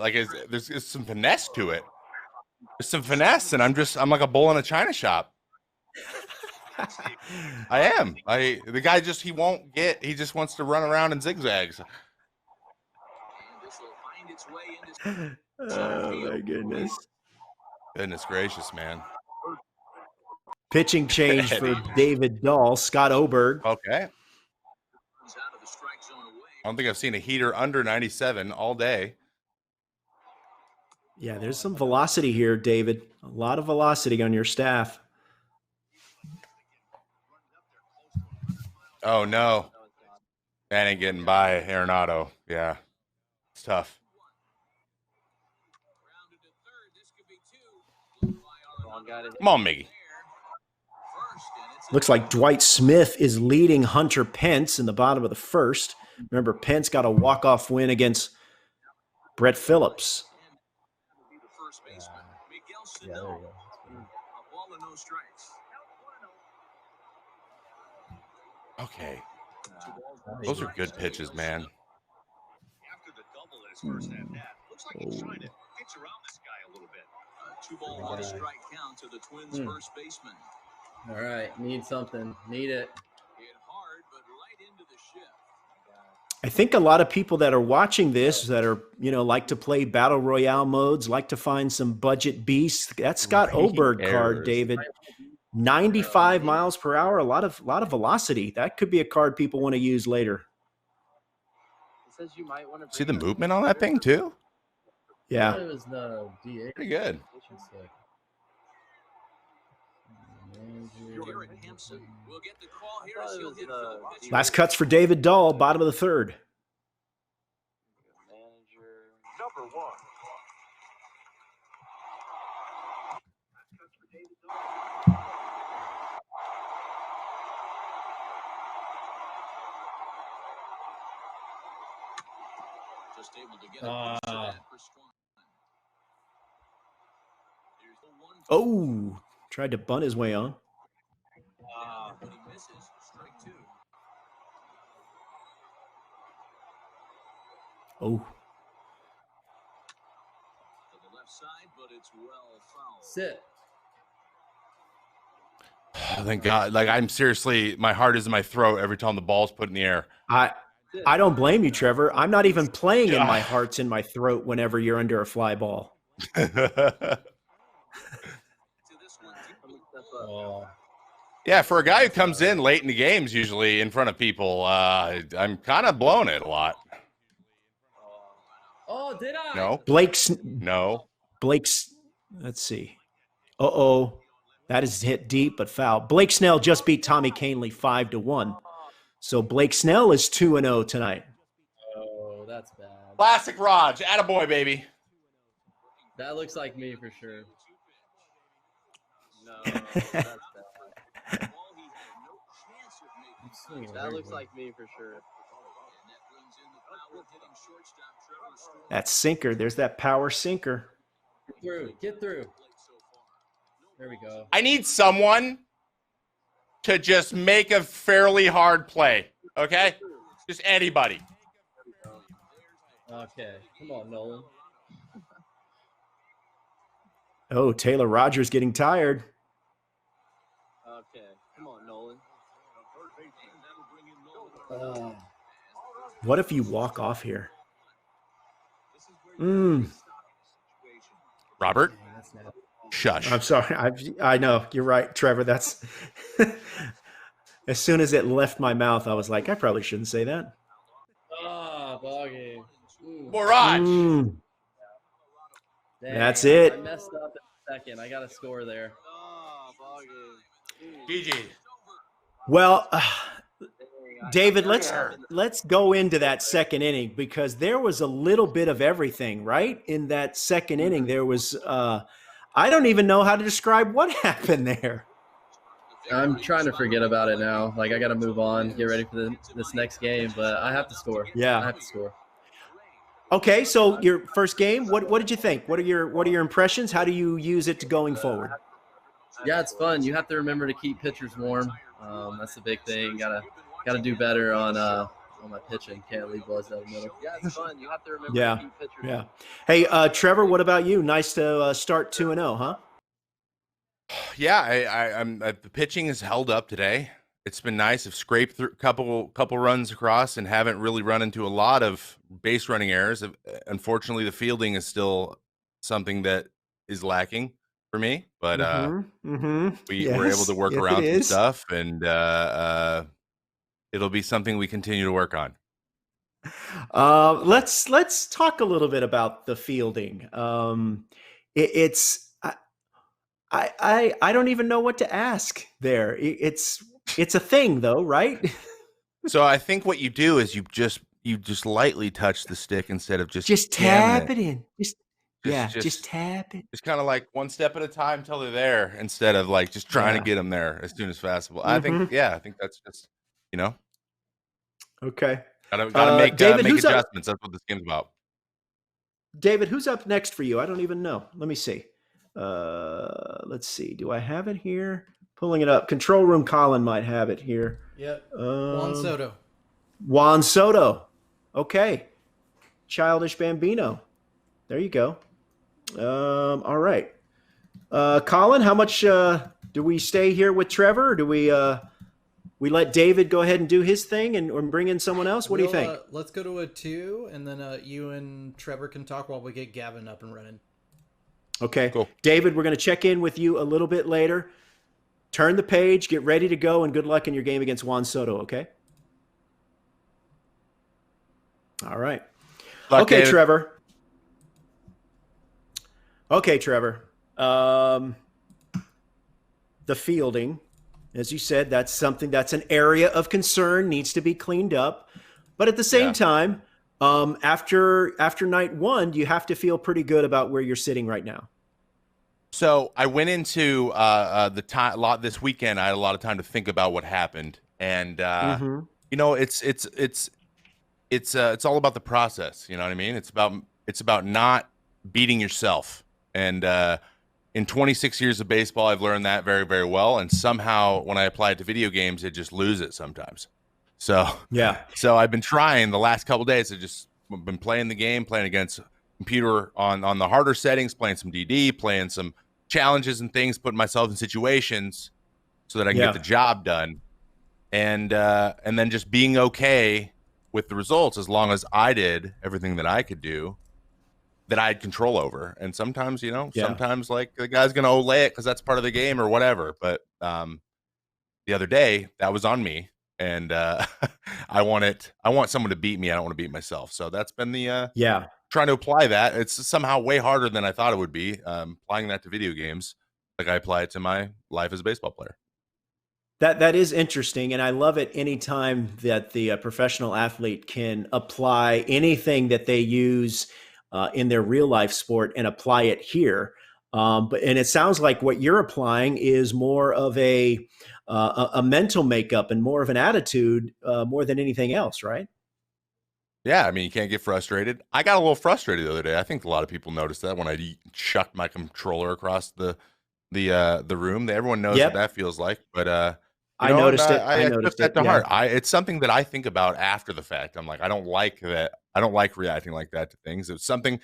there's some finesse to it. There's some finesse, and I'm like a bull in a china shop. I am. The guy he won't get. He just wants to run around in zigzags. Oh my goodness. Goodness gracious, man. Pitching change for David Dahl, Scott Oberg. Okay. don't think I've seen a heater under 97 all day. Yeah, there's some velocity here, David. A lot of velocity on your staff. Oh, no. That ain't getting by Arenado. Yeah, it's tough. Come on, Miggy. Looks like Dwight Smith is leading Hunter Pence in the bottom of the first. Remember, Pence got a walk-off win against Brett Phillips. Yeah, there you go. Okay. Those are good pitches, man. After the double in his first at bat, looks like he's trying to pitch around this guy a little bit. 2-ball, 1-strike count to the Twins' first baseman. All right, need something. Need it. Hit hard, but right into the shift. I think a lot of people that are watching this that are, like to play battle royale modes, like to find some budget beasts. That Scott Oberg card, David, 95 miles per hour, a lot of velocity. That could be a card people want to use later. Says you might want to see the movement on that thing too? Yeah. It was the DA. Pretty good. Last cuts for David Dahl, bottom of the third. Number 1. Just able to get a Oh, tried to bunt his way on. but he misses. Strike 2. Oh. To the left side, but it's well fouled. Sit. Oh, thank God. Like, I'm seriously, my heart is in my throat every time the ball's put in the air. I don't blame you, Trevor. I'm not even playing in my heart's in my throat whenever you're under a fly ball. Yeah, for a guy who comes in late in the games, usually in front of people, I'm kind of blowing it a lot. Oh, did I? No. Blake's, let's see. Uh-oh. That is hit deep, but foul. Blake Snell just beat Tommy Kahnle 5-1. So Blake Snell is 2-0 tonight. Oh, that's bad. Classic Raj. Attaboy, baby. That looks like me for sure. No, that's bad. That looks like me for sure. That sinker. There's that power sinker. Get through. There we go. I need someone to just make a fairly hard play, okay? Just anybody. Okay. Come on, Nolan. Oh, Taylor Rogers getting tired. Okay. Come on, Nolan. What if you walk off here? Robert? Shush. I'm sorry. I know. You're right, Trevor. That's as soon as it left my mouth, I was like, I probably shouldn't say that. Ball game. Barrage. That's it. I messed up in a second. I got a score there. Ball game. GG. Well, David, let's go into that second inning because there was a little bit of everything, right? In that second inning, there was I don't even know how to describe what happened there. I'm trying to forget about it now. Like, I got to move on, get ready for this next game, but I have to score. Yeah. I have to score. Okay, so your first game, what did you think? What are your impressions? How do you use it going forward? Yeah, it's fun. You have to remember to keep pitchers warm. That's the big thing. Gotta do better on my pitching. Can't leave balls down the middle. Yeah, it's fun. You have to remember to keep pitchers warm. Hey, Trevor, what about you? Nice to start 2-0, huh? Yeah, I'm the pitching has held up today. It's been nice. I've scraped through a couple runs across and haven't really run into a lot of base running errors. Unfortunately, the fielding is still something that is lacking for me, but we were able to work around some stuff, and it'll be something we continue to work on. Let's talk a little bit about the fielding. It's I don't even know what to ask there. It's a thing though, right? So I think what you do is you just lightly touch the stick instead of just tap it jamming in. Just tap it. just kind of like one step at a time till they're there instead of like just trying to get them there as soon as possible. I think that's just, you know, okay. Gotta make David, make adjustments. That's what this game's about. David, who's up next for you? I don't even know. Let me see. Let's see. Do I have it here? Pulling it up. Control room Colin might have it here. Yep. Juan Soto. Juan Soto. Okay. Childish Bambino. There you go. All right. Colin, how much do we stay here with Trevor? Or do we let David go ahead and do his thing and bring in someone else? What do you think? Let's go to a 2, and then you and Trevor can talk while we get Gavin up and running. Okay. Cool. David, we're going to check in with you a little bit later. Turn the page, get ready to go, and good luck in your game against Juan Soto, okay? All right. Luck, David. Trevor. Okay, Trevor. The fielding, as you said, that's an area of concern, needs to be cleaned up. But at the same time, after night 1, you have to feel pretty good about where you're sitting right now. So I went into the time a lot this weekend. I had a lot of time to think about what happened, and you know, it's all about the process. You know what I mean? It's about not beating yourself. And in 26 years of baseball, I've learned that very, very well. And somehow, when I apply it to video games, it just lose it sometimes. So I've been trying the last couple of days. I've just been playing the game, playing against computer on the harder settings, playing some DD, playing some challenges and things, putting myself in situations so that I can get the job done, and then just being okay with the results as long as I did everything that I could do, that I had control over. And sometimes, you know, sometimes like the guy's gonna olay it because that's part of the game or whatever. But the other day that was on me, and I want someone to beat me. I don't want to beat myself. So that's been the trying to apply that. It's somehow way harder than I thought it would be, applying that to video games like I apply it to my life as a baseball player. That is interesting, and I love it anytime that the professional athlete can apply anything that they use in their real life sport and apply it here. And it sounds like what you're applying is more of a mental makeup and more of an attitude more than anything else, right? Yeah, I mean, you can't get frustrated. I got a little frustrated the other day. I think a lot of people noticed that when I chucked my controller across the room. Everyone knows what that feels like, but I noticed it. I took that to heart. It's something that I think about after the fact. I'm like, I don't like that. I don't like reacting like that to things. It's something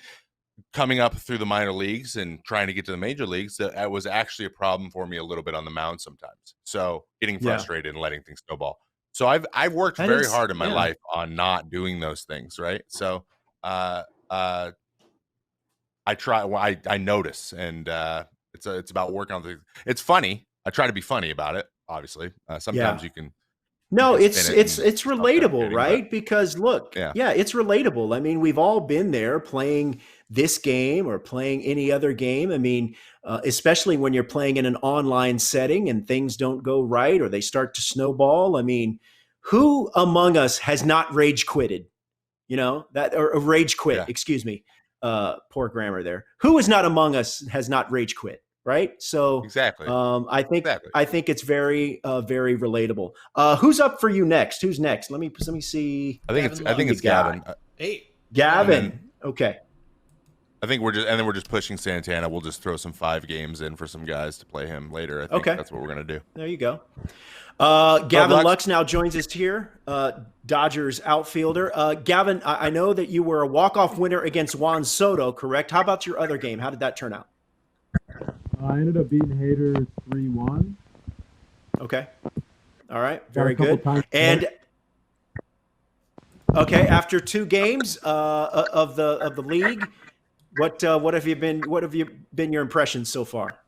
coming up through the minor leagues and trying to get to the major leagues that was actually a problem for me a little bit on the mound sometimes. So getting frustrated and letting things snowball. So I've worked very hard in my life on not doing those things, right? So I try. I notice, and it's about working on things. It's funny. I try to be funny about it. Obviously, sometimes you can. No, it's relatable, right? Because look, it's relatable. I mean, we've all been there playing this game or playing any other game. I mean, especially when you're playing in an online setting and things don't go right or they start to snowball. I mean, who among us has not rage quitted? You know, that or rage quit, excuse me. Poor grammar there. Who is not among us has not rage quit? Right. So exactly. I think it's very, very relatable. Who's up for you next? Who's next? Let me see. I think it's Gavin. Gavin. Okay. I think we're just pushing Santana. We'll just throw some 5 games in for some guys to play him later. I think that's what we're gonna do. There you go. Gavin Lux now joins us here. Dodgers outfielder. Gavin, I know that you were a walk-off winner against Juan Soto, correct? How about your other game? How did that turn out? I ended up beating Hader 3-1. Okay. All right. Very good. And after 2 games of the league, what have been your impressions so far?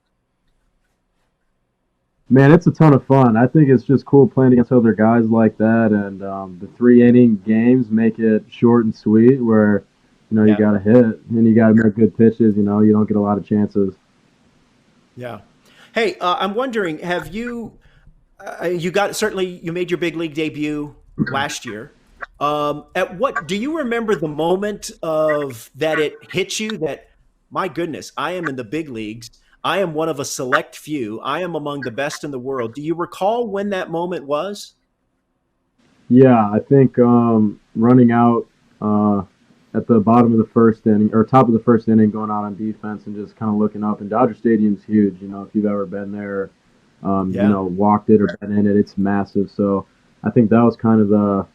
Man, it's a ton of fun. I think it's just cool playing against other guys like that, and the 3 inning games make it short and sweet. Where you got to hit and you got to make good pitches. You don't get a lot of chances. Yeah. Hey, I'm wondering, have you you made your big league debut last year. Do you remember the moment of that it hit you that, my goodness, I am in the big leagues. I am one of a select few. I am among the best in the world. Do you recall when that moment was? Yeah, I think running out at the bottom of the first inning or top of the first inning, going out on defense and just kind of looking up. And Dodger Stadium's huge. If you've ever been there, walked it or been in it, it's massive. So I think that was kind of the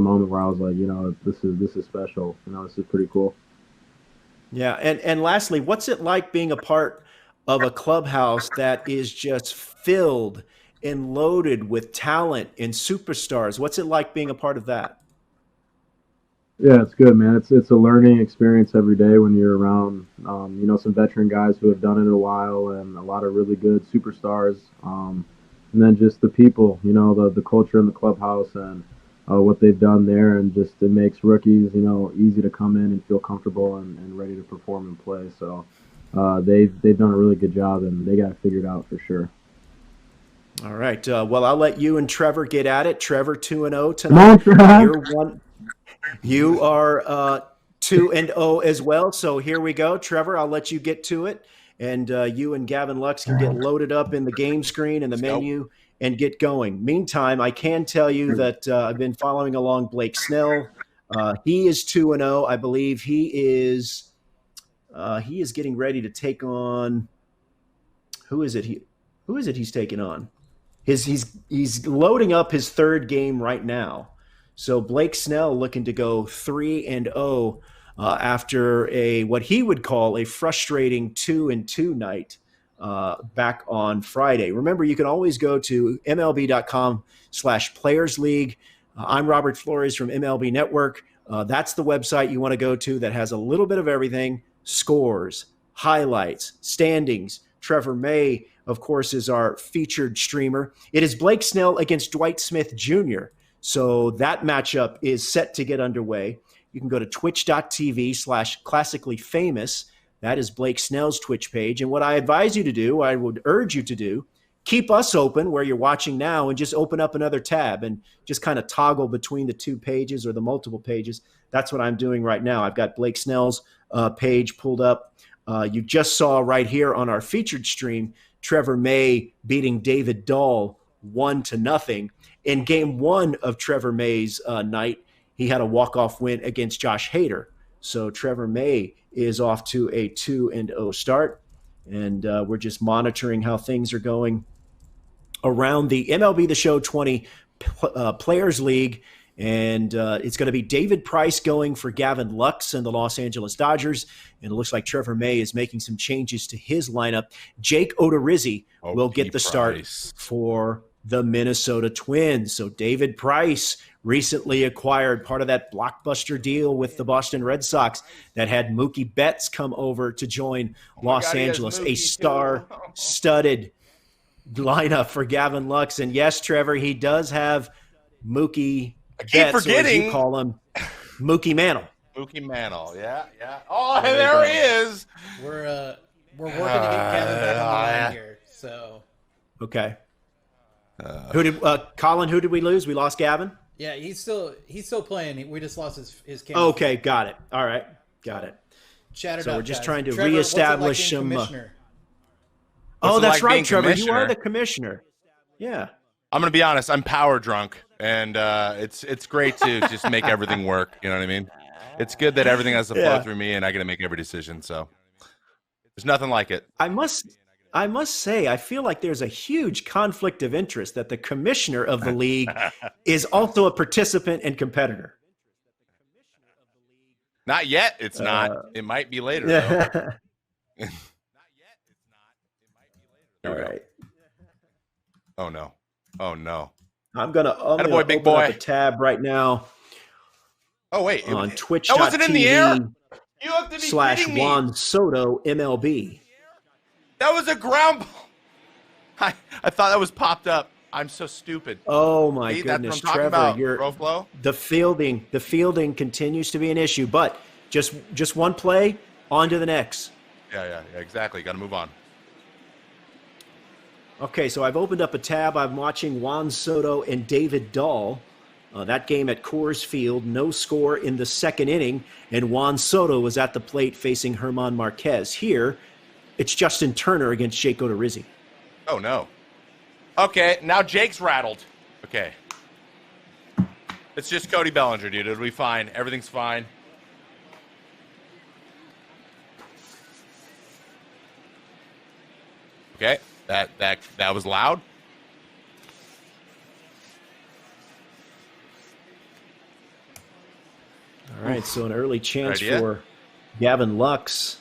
moment where I was like, this is special. This is pretty cool. Yeah, and lastly, what's it like being a part of a clubhouse that is just filled and loaded with talent and superstars? What's it like being a part of that? Yeah, it's good, man. It's a learning experience every day when you're around, some veteran guys who have done it a while and a lot of really good superstars. And then just the people, the culture in the clubhouse and what they've done there, and just it makes rookies, easy to come in and feel comfortable and ready to perform and play. So they've done a really good job, and they got it figured out for sure. All right. Well, I'll let you and Trevor get at it. Trevor 2-0 tonight. You are 2-0 as well. So here we go. Trevor, I'll let you get to it. And you and Gavin Lux can get loaded up in the game screen and the menu and get going. Meantime, I can tell you that I've been following along Blake Snell. He is 2-0. I believe he is getting ready to take on – who is it he's taking on? He's loading up his third game right now. So Blake Snell looking to go 3-0 after what he would call a frustrating 2-2 night back on Friday. Remember, you can always go to MLB.com/Players League. I'm Robert Flores from MLB Network. That's the website you want to go to that has a little bit of everything: scores, highlights, standings. Trevor May, of course, is our featured streamer. It is Blake Snell against Dwight Smith Jr., so that matchup is set to get underway. You can go to twitch.tv/classicallyfamous. That is Blake Snell's Twitch page. And what I advise you to do, I would urge you to do, keep us open where you're watching now and just open up another tab and just kind of toggle between the two pages or the multiple pages. That's what I'm doing right now. I've got Blake Snell's page pulled up. You just saw right here on our featured stream, Trevor May beating David Dahl 1-0. In game one of Trevor May's night, he had a walk-off win against Josh Hader. So Trevor May is off to a 2-0 start. And we're just monitoring how things are going around the MLB The Show 20 Players League. And it's going to be David Price going for Gavin Lux and the Los Angeles Dodgers. And it looks like Trevor May is making some changes to his lineup. Jake Odorizzi will get the start for the Minnesota Twins. So David Price recently acquired part of that blockbuster deal with the Boston Red Sox that had Mookie Betts come over to join Los Angeles, a star-studded lineup for Gavin Lux. And yes, Trevor, he does have Mookie Betts, forgetting. Or as you call him, Mookie Mantle. Mookie Mantle, yeah. Oh, there he is. We're working to get Gavin back on the line here. So okay. Colin? Who did we lose? We lost Gavin. Yeah, he's still playing. We just lost his camera. Okay, got it. All right, got it. Chat it so up, we're just guys. trying to Trevor, reestablish some. Oh, that's right, Trevor. You are the commissioner. Yeah. I'm gonna be honest. I'm power drunk, and it's great to just make everything work. You know what I mean? It's good that everything has to flow through me, and I get to make every decision. So there's nothing like it. I must say, I feel like there's a huge conflict of interest that the commissioner of the league is also a participant and competitor. Not yet. It's not. It might be later, though. All right. Oh, no. I'm gonna open up a tab right now. Oh, wait. On Twitch. That wasn't in the air? You have to be /Juan Soto MLB. That was a ground ball. I thought that was popped up. I'm so stupid. Oh my See, goodness, that's what I'm Trevor! talking about. Flow. The fielding continues to be an issue, but just one play, on to the next. Yeah, exactly. Got to move on. Okay, so I've opened up a tab. I'm watching Juan Soto and David Dahl. That game at Coors Field, no score in the second inning, and Juan Soto was at the plate facing German Marquez. Here, it's Justin Turner against Jake Odorizzi. Oh, no. Okay, now Jake's rattled. Okay. It's just Cody Bellinger, dude. It'll be fine. Everything's fine. Okay, that was loud. All right, so an early chance for Gavin Lux.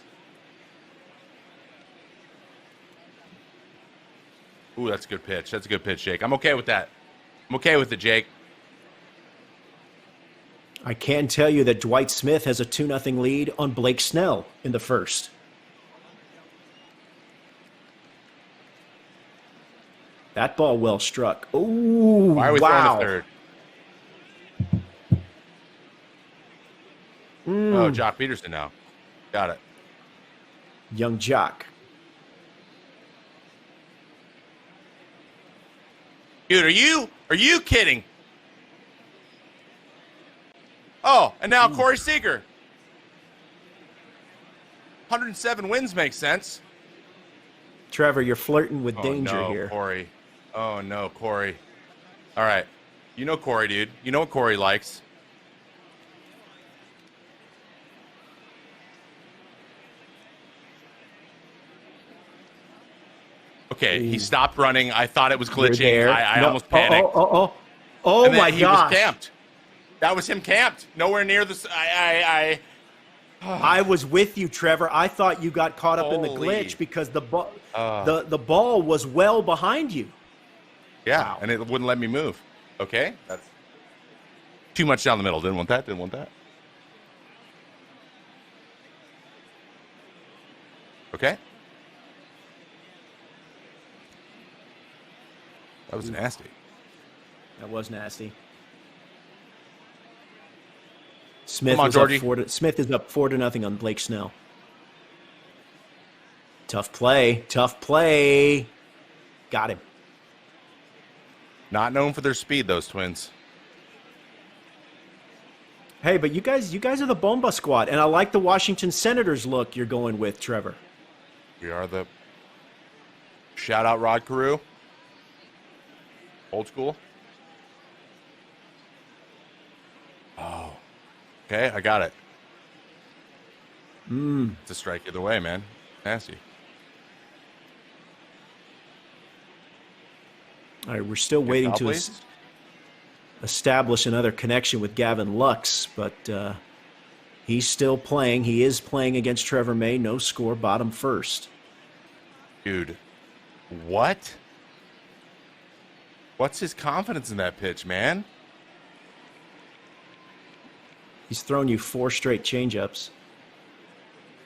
Ooh, that's a good pitch. That's a good pitch, Jake. I'm okay with that. I'm okay with it, Jake. I can tell you that Dwight Smith has a 2-0 lead on Blake Snell in the first. That ball well struck. Oh, why are we throwing a third? Oh, Jock Peterson now. Got it. Young Jock. Dude, are you kidding? Oh, and now Corey Seager. 107 wins makes sense. Trevor, you're flirting with danger here. Corey. Oh, no, Corey. All right. You know Corey, dude. You know what Corey likes. Okay, he stopped running. I thought it was glitching. I almost panicked. Oh my gosh. He was camped. That was him camped. Nowhere near the... I was with you, Trevor. I thought you got caught up in the glitch because the ball was well behind you. Yeah, wow. And it wouldn't let me move. Okay, that's too much down the middle. Didn't want that. Didn't want that. Okay. That was nasty. That was nasty. Smith Come on, Georgie. Smith is up 4-0 on Blake Snell. Tough play. Got him. Not known for their speed, those Twins. Hey, but you guys are the Bomba squad, and I like the Washington Senators look you're going with, Trevor. We are the... Shout out Rod Carew. Old school. Oh. Okay, I got it. It's a strike either way, man. Nasty. All right, we're still waiting to establish another connection with Gavin Lux, but he's still playing. He is playing against Trevor May. No score, bottom first. Dude, what? What's his confidence in that pitch, man? He's thrown you 4 straight changeups.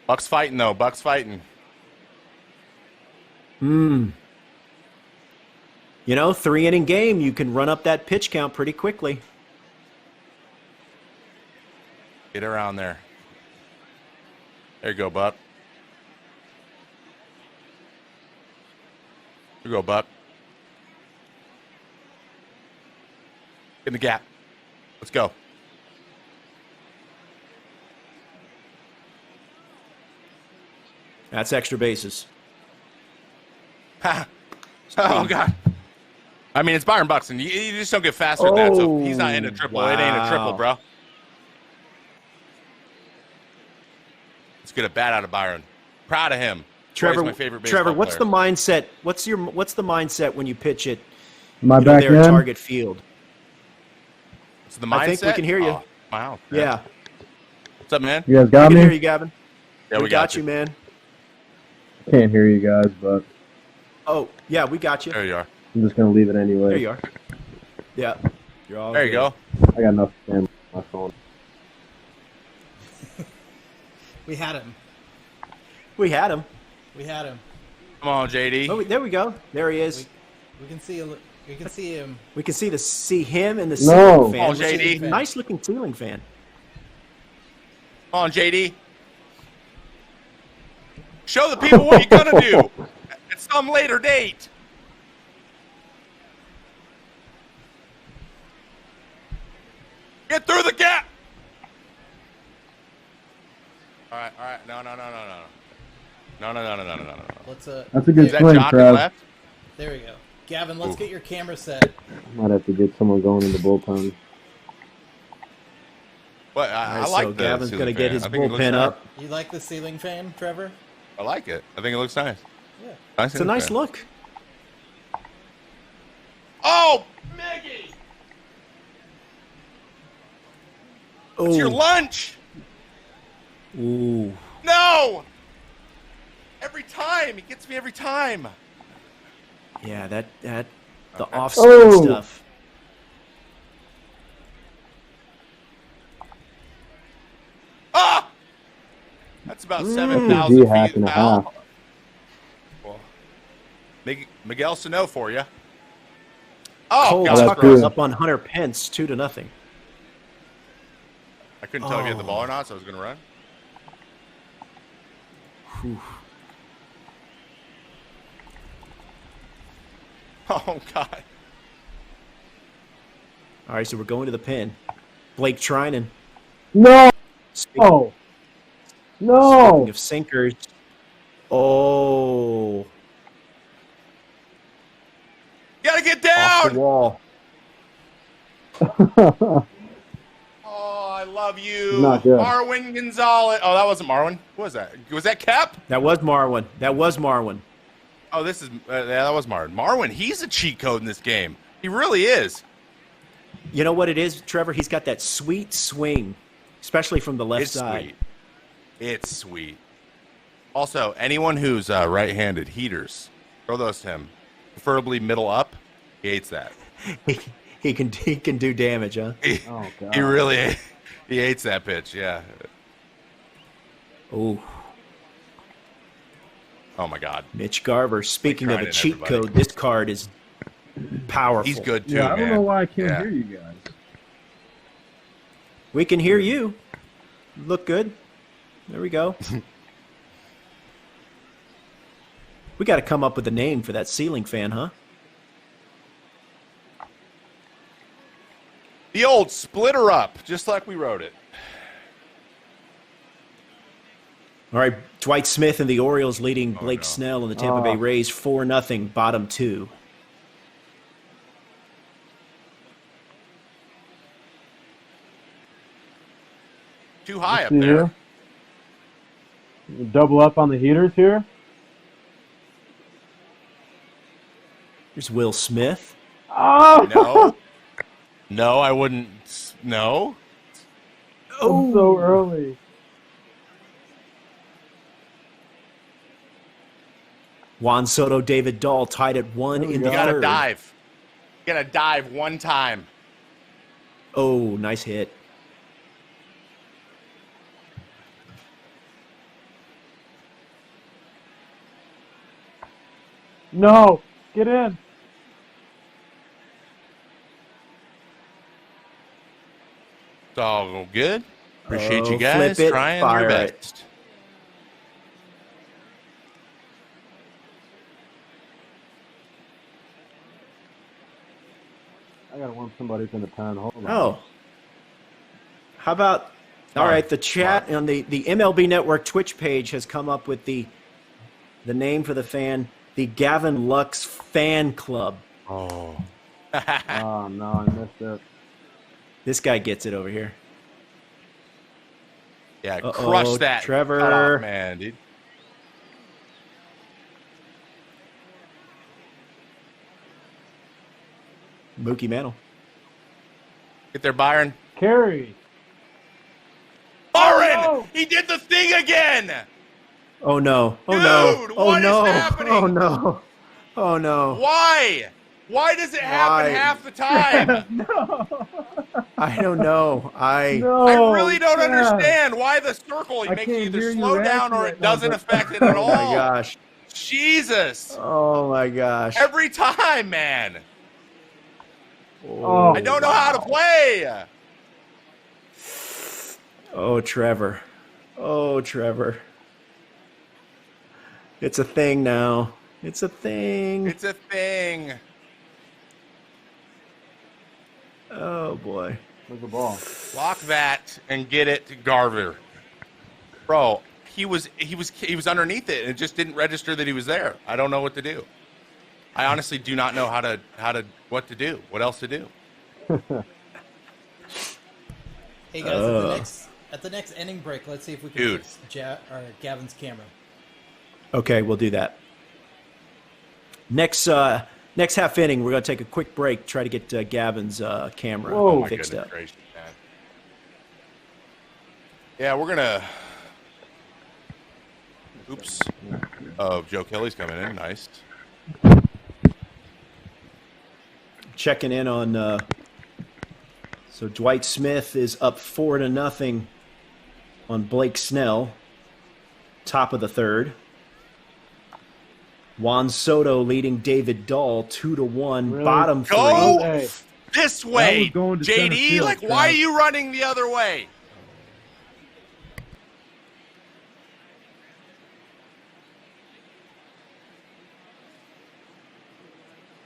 Buck's fighting, though. Buck's fighting. You know, 3-inning game, you can run up that pitch count pretty quickly. Get around there. There you go, Buck. Here you go, Buck. In the gap. Let's go. That's extra bases. Ha! Oh, God. I mean, it's Byron Buxton. You just don't get faster than that, so he's not in a triple. Wow. It ain't a triple, bro. Let's get a bat out of Byron. Proud of him. Trevor, my favorite baseball Trevor, what's player. the mindset? What's the mindset when you pitch it? My back there at Target Field. What's the mindset? I think we can hear you. Oh, wow. Yeah. What's up, man? You guys got we me? can hear you, Gavin. Yeah, we got you, man. Can't hear you guys, but Oh, yeah, we got you. There you are. I'm just gonna leave it anyway. There you are. Yeah. You're all There you good. go. I got enough spam on my phone. We had him. We had him. Come on, JD. Oh, there we go. There he is. We can see him. We can see him in the No. ceiling fan. Oh, JD. Nice looking ceiling fan. Come on, JD. Show the people what you're gonna do at some later date. Get through the gap. All right. No. Let's That's a good Is that swing, Jock Trev. left? There we go. Gavin, let's get your camera set. Might have to get someone going in the bullpen. But I like so the Gavin's ceiling going to get fan. his I think it looks bullpen nice. up. You like the ceiling fan, Trevor? I like it. I think it looks nice. Yeah. Nice It's a nice look. Oh, Maggie! Oh, It's your lunch. ooh. No! Every time. He gets me every time. Yeah, that the Okay. off-speed Oh. stuff. Ah! That's about D 7,000 hack feet and a foul. half. Well, Miguel Sano for you. Oh, Cole God, that's Tucker good. is up on Hunter Pence 2-0. I couldn't tell if you had the Oh. ball or not, so I was going to run. Whew. Oh, God. All right, so we're going to the pin. Blake Trinan. No! Speaking Oh! No! of sinkers. Oh, You got to get off the down. wall. Oh, I love you. Not good. Marwin Gonzalez. Oh, that wasn't Marwin. Who was that? Was that Kep? That was Marwin. Oh, this is that was Marwin. Marwin, he's a cheat code in this game. He really is. You know what it is, Trevor? He's got that sweet swing, especially from the left It's side. sweet. It's sweet. Also, anyone who's right-handed, heaters, throw those to him. Preferably middle up. He hates that. He can do damage, huh? Oh, God. He really he hates that pitch. Yeah. Oh, Oh my God. Mitch Garver. Speaking of a Trinan, cheat everybody. code, this card is powerful. He's good too, Yeah, I don't man. know why I can't Yeah. hear you guys. We can hear you. Look good. There we go. We got to come up with a name for that ceiling fan, huh? The old splitter up, just like we wrote it. All right, Dwight Smith and the Orioles leading Blake no. Snell and the Tampa Bay Rays 4-0, bottom two. Too high up See there. here? You double up on the heaters here. Here's Will Smith. Oh! No. No, I wouldn't. No. I'm so early. Juan Soto, David Dahl tied at 1 There we in go. the You gotta third. dive. You gotta dive one time. Oh, nice hit. No! Get in! It's all good. Appreciate Oh, you guys flip it, trying fire your it. best. I gotta warm somebody's in the pen. Hold on. Oh. How about, all right, the chat on the MLB Network Twitch page has come up with the name for the fan, the Gavin Lux Fan Club. Oh. Oh, no, I missed it. This guy gets it over here. Yeah, Uh-oh, crush that. Trevor. cutoff, man, dude. Mookie Mantle. Get there, Byron. Carry! Byron! no! He did the thing again! Oh no! Oh no! Dude, Oh what is no! happening? Oh no! Oh no! Why? Why does it happen Why? half the time? No! I don't know. No! I really don't Jeff. understand why the circle I makes you can't either hear you slow down reacting or right it now, doesn't but- affect it at Oh all. my gosh! Jesus! Oh my gosh! Every time, man. Oh, I don't know how to play. Oh, Trevor. Oh, Trevor. It's a thing now. It's a thing. It's a thing. Oh boy. Where's the ball? Block that and get it to Garver. Bro, he was underneath it and it just didn't register that he was there. I don't know what to do. I honestly do not know what to do. What else to do? Hey guys, at the next inning break, let's see if we can fix Gavin's camera. Okay, we'll do that. Next half inning, we're going to take a quick break, try to get Gavin's camera fixed up. Gracious, man. Yeah, we're going to... Oops. Oh, Joe Kelly's coming in. Nice. Checking in on... So Dwight Smith is up 4-0 on Blake Snell, top of the third. Juan Soto leading David Dahl 2-1, really? Bottom three. Go this way, JD. Field, like, why are you running the other way?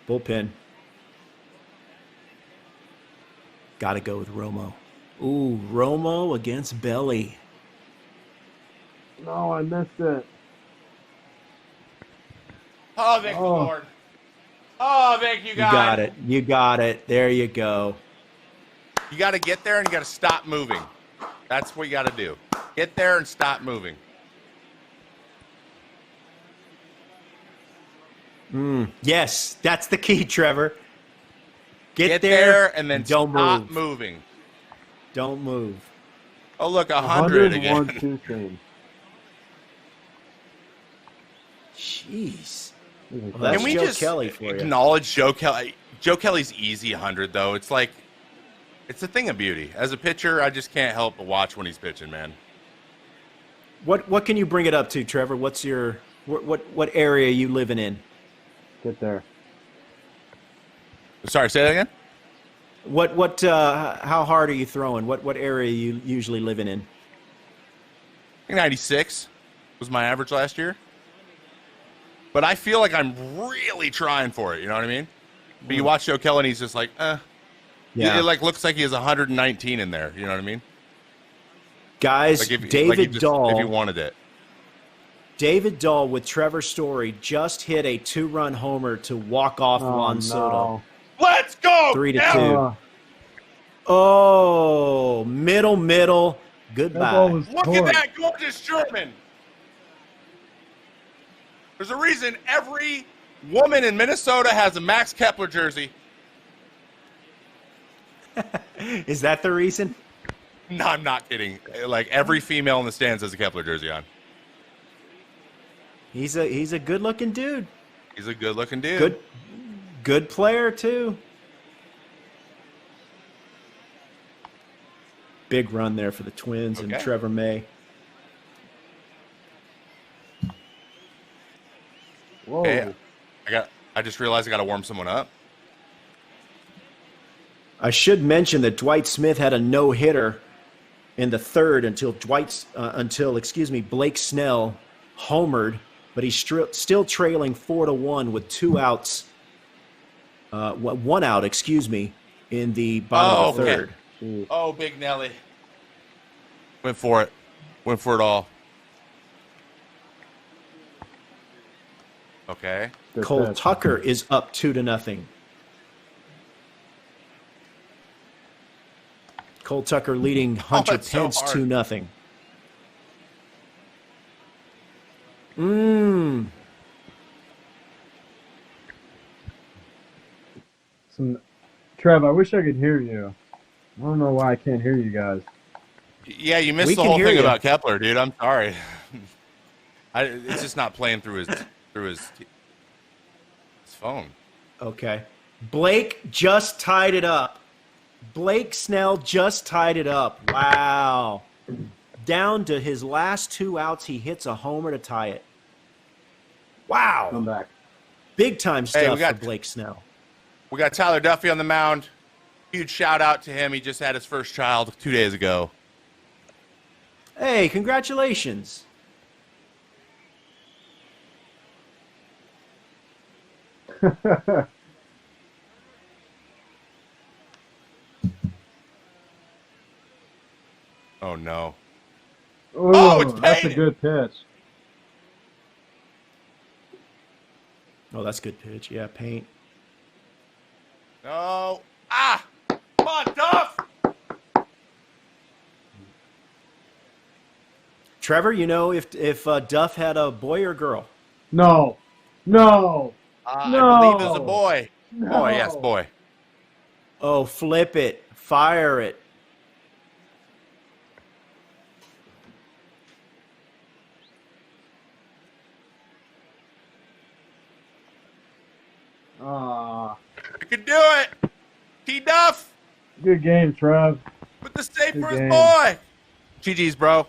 Bullpen. Got to go with Romo. Ooh, Romo against Belly. No, I missed it. Oh, thank the Lord. Oh, thank you, God. You got it. You got it. There you go. You got to get there and you got to stop moving. That's what you got to do. Get there and stop moving. Yes, that's the key, Trevor. Get there and then don't stop move. moving. Don't move. Oh, look, 100 again. 101-2 Jeez. Well, that's Can we Joe just Kelly for you. acknowledge Joe Kelly? Joe Kelly's easy 100, though. It's like, it's a thing of beauty. As a pitcher, I just can't help but watch when he's pitching, man. What can you bring it up to, Trevor? What's your what area are you living in? Get there. Sorry, say that again? How hard are you throwing? What area are you usually living in? I think 96 was my average last year. But I feel like I'm really trying for it, you know what I mean? But you watch Joe Kelly and he's just like, Yeah. It like looks like he has 119 in there, you know what I mean? Guys, like David Dahl. If he wanted it. David Dahl with Trevor Story just hit a 2-run homer to walk off Juan Soto. Let's go! 3-2. Oh, middle. Goodbye. Look at that gorgeous German. There's a reason every woman in Minnesota has a Max Kepler jersey. Is that the reason? No, I'm not kidding. Like, every female in the stands has a Kepler jersey on. He's a good-looking dude. He's a good-looking dude. Good player, too. Big run there for the Twins and Trevor May. Whoa. Hey, I just realized I got to warm someone up. I should mention that Dwight Smith had a no-hitter in the third until Blake Snell homered, but he's still trailing 4-1 with 2 outs. 1 out, in the bottom of the third. Oh, Big Nelly. Went for it. Went for it all. Okay. Cole Tucker is up 2-0. Cole Tucker leading Hunter Pence 2-0. Trev, I wish I could hear you. I don't know why I can't hear you guys. Yeah, you missed the whole thing about Kepler, dude. I'm sorry. It's just not playing through his phone. Okay. Blake just tied it up. Blake Snell just tied it up. Wow. Down to his last 2 outs, he hits a homer to tie it. Wow. I'm back. Big time stuff for Blake Snell. We got Tyler Duffy on the mound. Huge shout out to him. He just had his first child 2 days ago. Hey, congratulations. Oh, no. Oh, it's that's a good pitch. Oh, that's a good pitch. Yeah, paint. No. Ah! Come on, Duff! Trevor, you know if Duff had a boy or girl? No. No. No. I believe it's a boy. No. Boy, yes, boy. Oh, flip it. Fire it. You can do it. T-Duff. Good game, Trev. With the save for his boy. GG's, bro.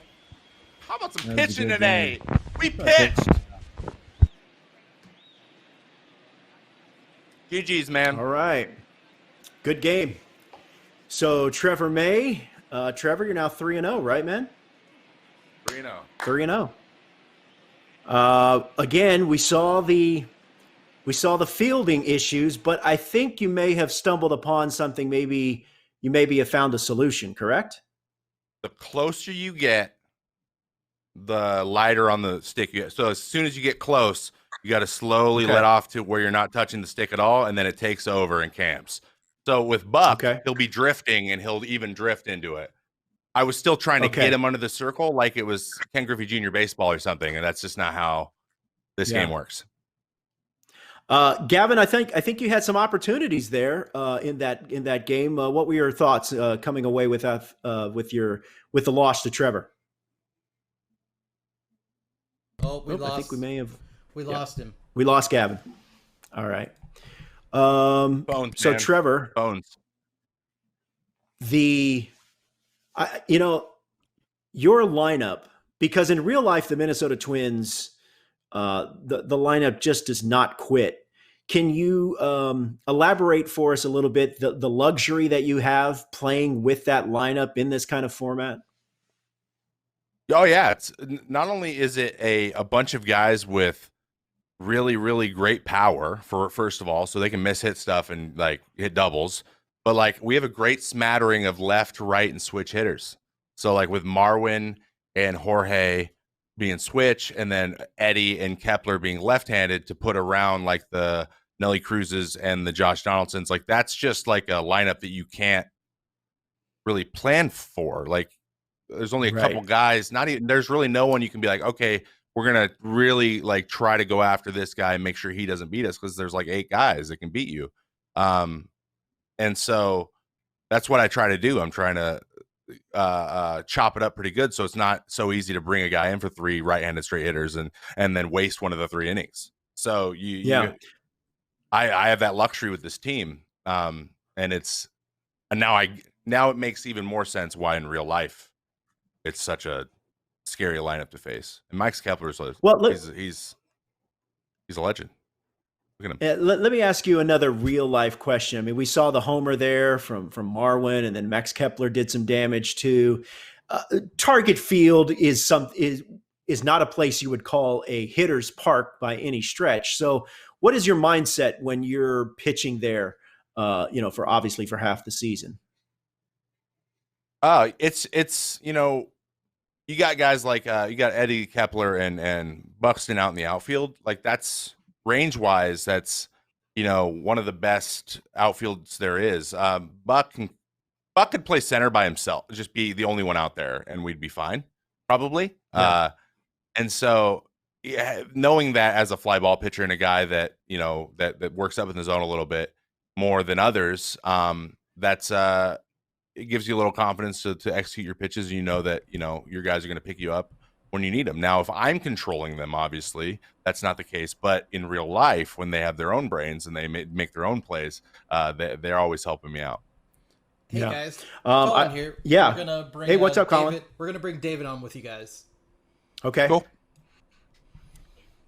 How about some That was a pitching good today? game. We pitched. GG's, man. All right. Good game. So, Trevor May. Trevor, you're now 3-0, right, man? 3-0. 3-0. Again, we saw the fielding issues, but I think you may have stumbled upon something. Maybe you have found a solution, correct? The closer you get, the lighter on the stick you get. So as soon as you get close, you got to slowly let off to where you're not touching the stick at all, and then it takes over and camps. So with Buck, he'll be drifting, and he'll even drift into it. I was still trying to get him under the circle like it was Ken Griffey Jr. baseball or something, and that's just not how this game works. Gavin, I think you had some opportunities there in that game. What were your thoughts coming away with the loss to Trevor? Oh, we lost. I think we may have. We lost him. We lost Gavin. All right. Bones, so man. Trevor, Bones. Your lineup, because in real life the Minnesota Twins, the lineup just does not quit. Can you elaborate for us a little bit the luxury that you have playing with that lineup in this kind of format? Oh yeah, it's not only is it a bunch of guys with really, really great power for first of all, so they can miss hit stuff and like hit doubles, but like we have a great smattering of left, right, and switch hitters. So like with Marwin and Jorge being switch, and then Eddie and Kepler being left-handed to put around like the Nelly Cruzes and the Josh Donaldsons, like that's just like a lineup that you can't really plan for. Like there's only a couple guys, not even, there's really no one you can be like, okay, we're going to really like try to go after this guy and make sure he doesn't beat us, because there's like 8 guys that can beat you. And so that's what I try to do. I'm trying to chop it up pretty good, so it's not so easy to bring a guy in for 3 right-handed straight hitters and then waste one of the 3 innings. So I have that luxury with this team, and now it makes even more sense why in real life it's such a scary lineup to face. And Mike Kepler is he's a legend. Look at him. Let me ask you another real life question. I mean, we saw the homer there from Marwin, and then Max Kepler did some damage too. Target Field is not a place you would call a hitter's park by any stretch. So, what is your mindset when you're pitching there? For half the season. It's you got guys like you got Eddie Kepler and Buxton out in the outfield. Like that's range wise, that's one of the best outfields there is. Buck could play center by himself, just be the only one out there, and we'd be fine, probably. Yeah. And so, knowing that as a fly ball pitcher and a guy that that works up in the zone a little bit more than others, it gives you a little confidence to execute your pitches. That your guys are going to pick you up when you need them. Now, if I'm controlling them, obviously that's not the case. But in real life, when they have their own brains and they make their own plays, they're always helping me out. Hey guys, Colin here. Yeah. We're gonna bring, hey, what's up, David. Colin? We're gonna bring David on with you guys. Okay. Cool.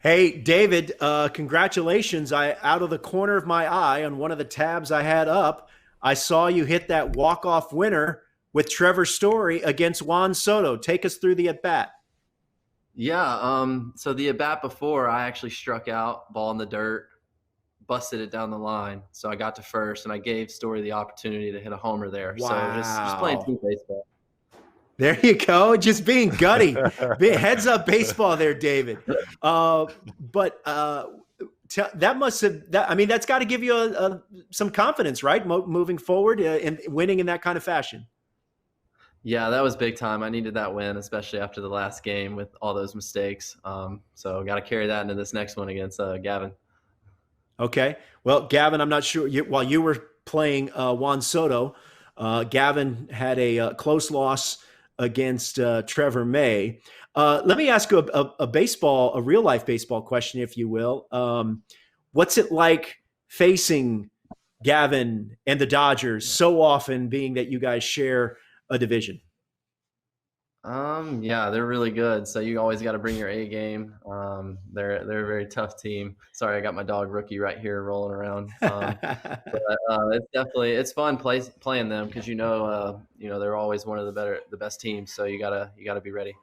Hey, David, congratulations. Out of the corner of my eye on one of the tabs I had up, I saw you hit that walk-off winner with Trevor Story against Juan Soto. Take us through the at-bat. Yeah, so the at-bat before, I actually struck out, ball in the dirt, busted it down the line. So I got to first, and I gave Story the opportunity to hit a homer there. Wow. So just playing team baseball. There you go. Just being gutty. Heads up baseball there, David. But that must have, that's got to give you some confidence, right? Moving forward and winning in that kind of fashion. Yeah, that was big time. I needed that win, especially after the last game with all those mistakes. So got to carry that into this next one against Gavin. Okay. Well, Gavin, I'm not sure. While you were playing Juan Soto, Gavin had a close loss against Trevor May. Let me ask you a real life baseball question, if you will. What's it like facing Gavin and the Dodgers so often, being that you guys share a division? Yeah, they're really good. So you always got to bring your A game. They're a very tough team. Sorry, I got my dog Rookie right here rolling around. But it's fun playing them because they're always one of the best teams. So you gotta be ready.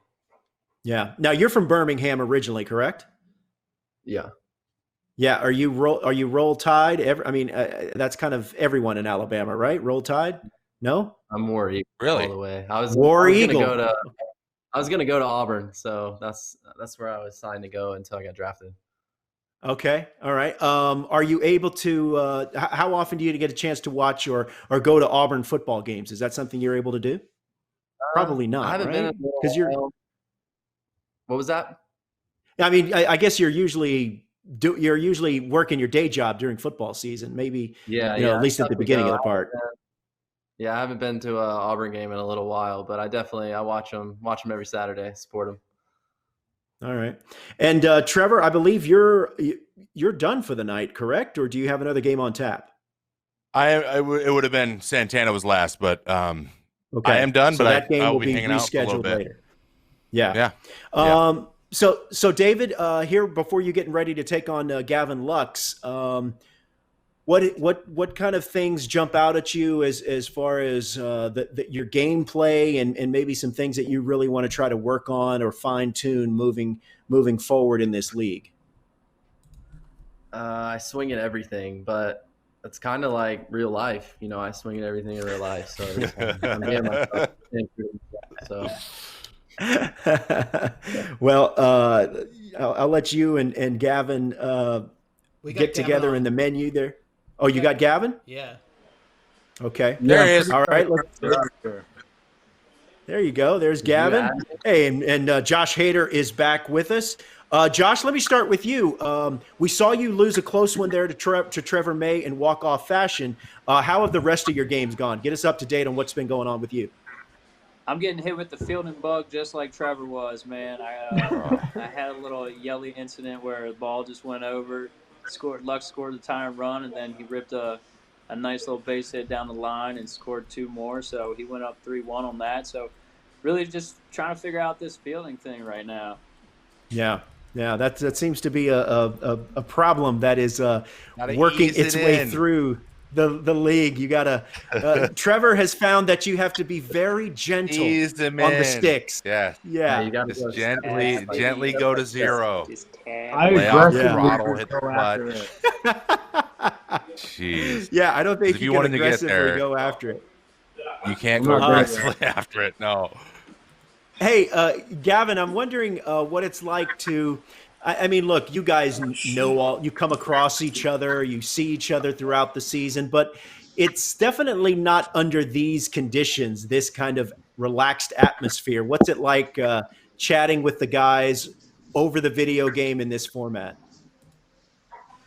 Yeah. Now you're from Birmingham originally, correct? Yeah. Yeah. Are you Roll Tide? That's kind of everyone in Alabama, right? Roll Tide? No, I'm War Eagle really all the way. I was gonna go to Auburn, so that's where I was signed to go until I got drafted. Okay, all right. Are you able to? How often do you get a chance to watch or go to Auburn football games? Is that something you're able to do? Probably not. I haven't been because you're. What was that? I mean, I guess you're usually working your day job during football season. Maybe at least at the beginning of the part. Yeah, I haven't been to an Auburn game in a little while, but I watch them every Saturday, support them. All right. And Trevor, I believe you're done for the night, correct? Or do you have another game on tap? It would have been Santana was last, but okay. I am done, so but that game I'll will be hanging out for a little bit later. Yeah. So David, here before you getting ready to take on Gavin Lux, what kind of things jump out at you as far as your gameplay and maybe some things that you really want to try to work on or fine tune moving forward in this league? I swing at everything, but it's kind of like real life. I swing at everything in real life. So I'm getting myself. So. Well, I'll let you and Gavin get together in the menu there. Oh, you got Gavin? Yeah. Okay. There he is. All right. There you go. There's Gavin. Hey, and Josh Hader is back with us. Josh, let me start with you. We saw you lose a close one there to Trevor May in walk-off fashion. How have the rest of your games gone? Get us up to date on what's been going on with you. I'm getting hit with the fielding bug just like Trevor was, man. I had a little yelly incident where the ball just went over. Lux scored the tying run, and then he ripped a nice little base hit down the line and scored two more. So he went up 3-1 on that. So really just trying to figure out this fielding thing right now. Yeah, that seems to be a problem that is working its way through the league. You gotta. Trevor has found that you have to be very gentle on the sticks. Yeah. You gotta just gently go to zero. I lay off the aggressively throttle, hit the go after it. Jeez. Yeah, I don't think If you you can wanted to get aggressively there, go after it. You can't go aggressively after it. No. Hey, Gavin, I'm wondering what it's like to. I mean, look, you guys you come across each other, you see each other throughout the season, but it's definitely not under these conditions, this kind of relaxed atmosphere. What's it like chatting with the guys over the video game in this format?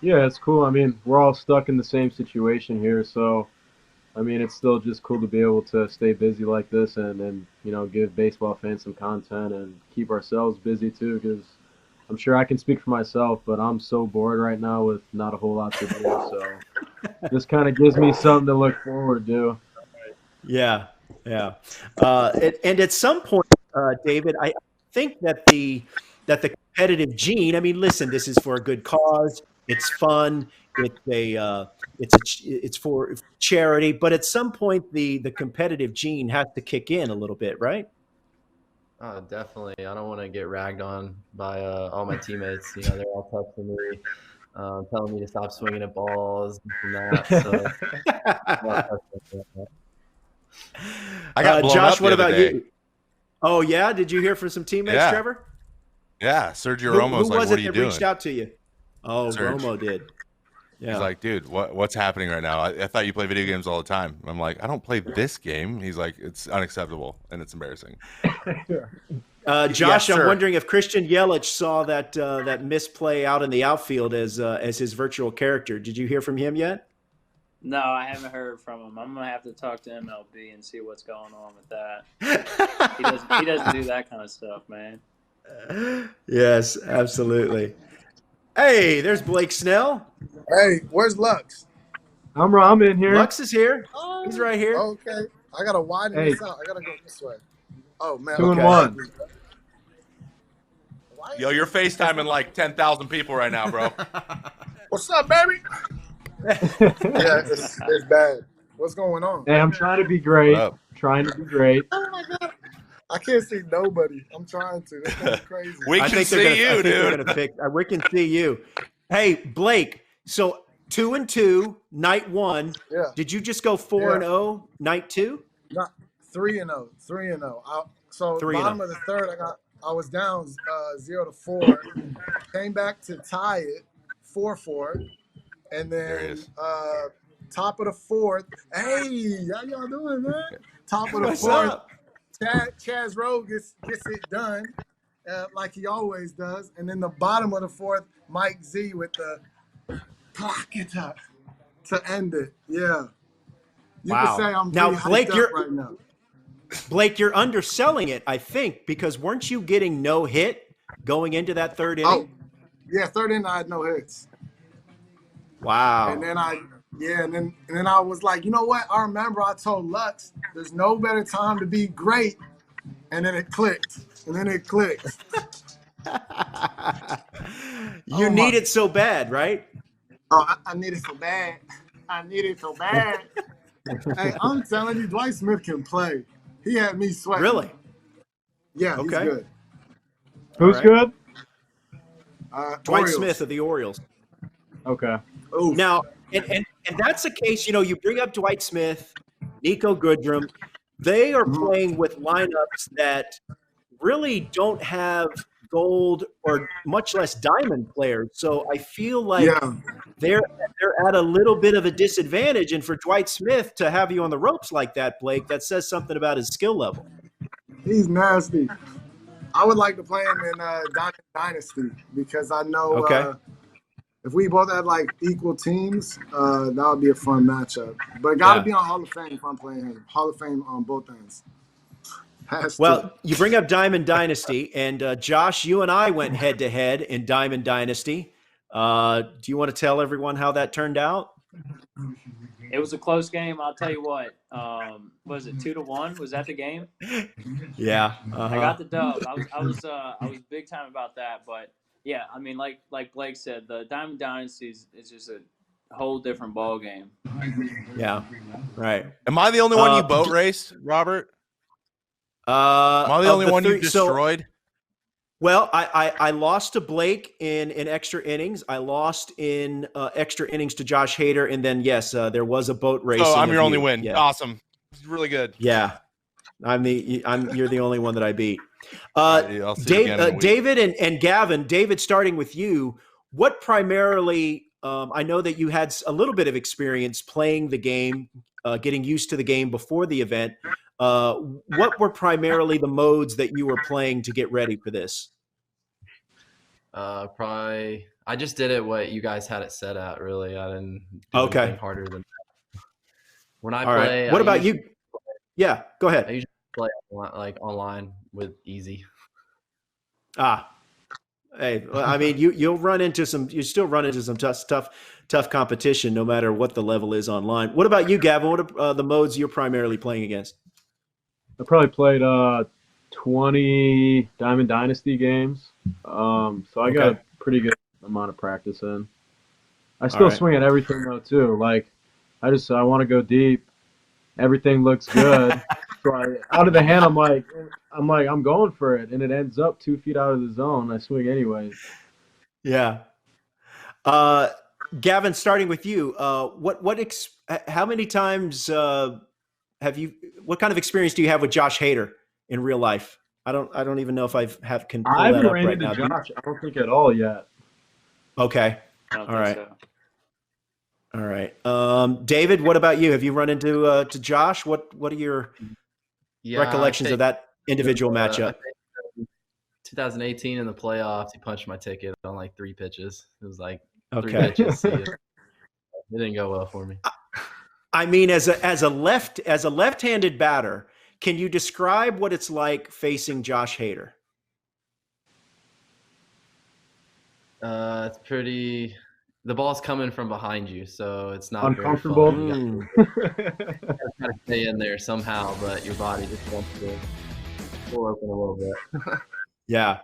Yeah, it's cool. I mean, we're all stuck in the same situation here, so I mean, it's still just cool to be able to stay busy like this and give baseball fans some content and keep ourselves busy too, because I'm sure I can speak for myself, but I'm so bored right now with not a whole lot to do. So this kind of gives me something to look forward to. Yeah. And at some point, David, I think that the that the competitive gene, I mean, listen, this is for a good cause. It's fun. It's for charity, but at some point the competitive gene has to kick in a little bit, right? Definitely. I don't want to get ragged on by all my teammates. You know, they're all touching me, telling me to stop swinging at balls and that. So, I got blown Josh, up what about day. you? Oh yeah, did you hear from some teammates, Trevor? Yeah, Sergio Romo was like, "What are you doing?" Reached out to you? Oh, Serge. Romo did. Yeah. He's like, "Dude, what's happening right now? I thought you play video games all the time." I'm like, "I don't play this game." He's like, "It's unacceptable and it's embarrassing." Josh, yes, I'm wondering if Christian Yelich saw that misplay out in the outfield as his virtual character. Did you hear from him yet? No, I haven't heard from him. I'm gonna have to talk to MLB and see what's going on with that. He doesn't do that kind of stuff, man. Yes, absolutely. Hey, there's Blake Snell. Hey, where's Lux? I'm in here. Lux is here. He's right here. Okay. I gotta widen this out. I gotta go this way. Oh man. 2-1. Yo, you're FaceTiming like 10,000 people right now, bro. What's up, baby? Yeah, it's bad. What's going on? Hey, I'm trying to be great. Trying to be great. Oh my God. I can't see nobody. I'm trying to. That's kind of crazy. We can see you, dude. We can see you. Hey, Blake. So 2-2, night one. Yeah. Did you just go 4-0, night two? Not 3-0. 3-0. So bottom of the third, I was down 0-4. Came back to tie it 4-4, and then top of the fourth. Hey, how y'all doing, man? Top of the fourth. Chaz Rowe gets it done like he always does. And then the bottom of the fourth, Mike Z with the pocket up to end it. Yeah. You can say I'm now, Blake, you're right now. Blake, you're underselling it, I think, because weren't you getting no hit going into that third inning? Oh, yeah, third inning I had no hits. Wow. And then and then I was like, you know what? I remember I told Lux, there's no better time to be great. And then it clicked. You need it so bad, right? Oh, I need it so bad. Hey, I'm telling you, Dwight Smith can play. He had me sweating. Really? Yeah, he's good. Who's good? Dwight Orioles. Smith of the Orioles. Okay. Oof. Now, and that's the case, you bring up Dwight Smith, Nico Goodrum. They are playing with lineups that really don't have gold or much less diamond players. So I feel like they're at a little bit of a disadvantage. And for Dwight Smith to have you on the ropes like that, Blake, that says something about his skill level. He's nasty. I would like to play him in Dynasty because I know if we both had like equal teams, that would be a fun matchup. But it got to be on Hall of Fame if I'm playing him. Hall of Fame on both ends. You bring up Diamond Dynasty, and Josh, you and I went head-to-head in Diamond Dynasty. Do you want to tell everyone how that turned out? It was a close game. I'll tell you what. Was it 2-1? Was that the game? Yeah. I got the dub. I was big time about that. But yeah, I mean, like Blake said, the Diamond Dynasty is just a whole different ball game. Yeah. Right. Am I the only one you boat raced, Robert? Am I the only one you destroyed? Well, I lost to Blake in extra innings. I lost in extra innings to Josh Hader, and then there was a boat race. Oh, I'm your only win. Yeah. Awesome, really good. Yeah, you're the only one that I beat. David and Gavin. David, starting with you, what primarily? I know that you had a little bit of experience playing the game, getting used to the game before the event. What were primarily the modes that you were playing to get ready for this? Probably I just did it what you guys had it set at. Really, I didn't do anything harder than that. When I play, right. What about you? Yeah, go ahead. I usually play like online with easy. Hey, I mean, you still run into some tough competition, no matter what the level is online. What about you, Gavin? What are the modes you're primarily playing against? I probably played 20 Diamond Dynasty games. So I got a pretty good amount of practice in. I still swing at everything though too. Like I want to go deep. Everything looks good. So out of the hand, I'm going for it, and it ends up 2 feet out of the zone. I swing anyways. Yeah. Gavin, starting with you, how many times what kind of experience do you have with Josh Hader in real life? I don't even know if can pull that up right now. Josh, I don't think at all yet. Okay. All right. So. All right. David, what about you? Have you run into to Josh? What are your recollections of that individual matchup? 2018 in the playoffs, he punched my ticket on like 3 pitches. It was like 3 pitches. It didn't go well for me. I mean, as a left-handed batter, can you describe what it's like facing Josh Hader? It's pretty. The ball's coming from behind you, so it's not uncomfortable. You gotta stay in there somehow, but your body just wants to pull open a little bit. Yeah,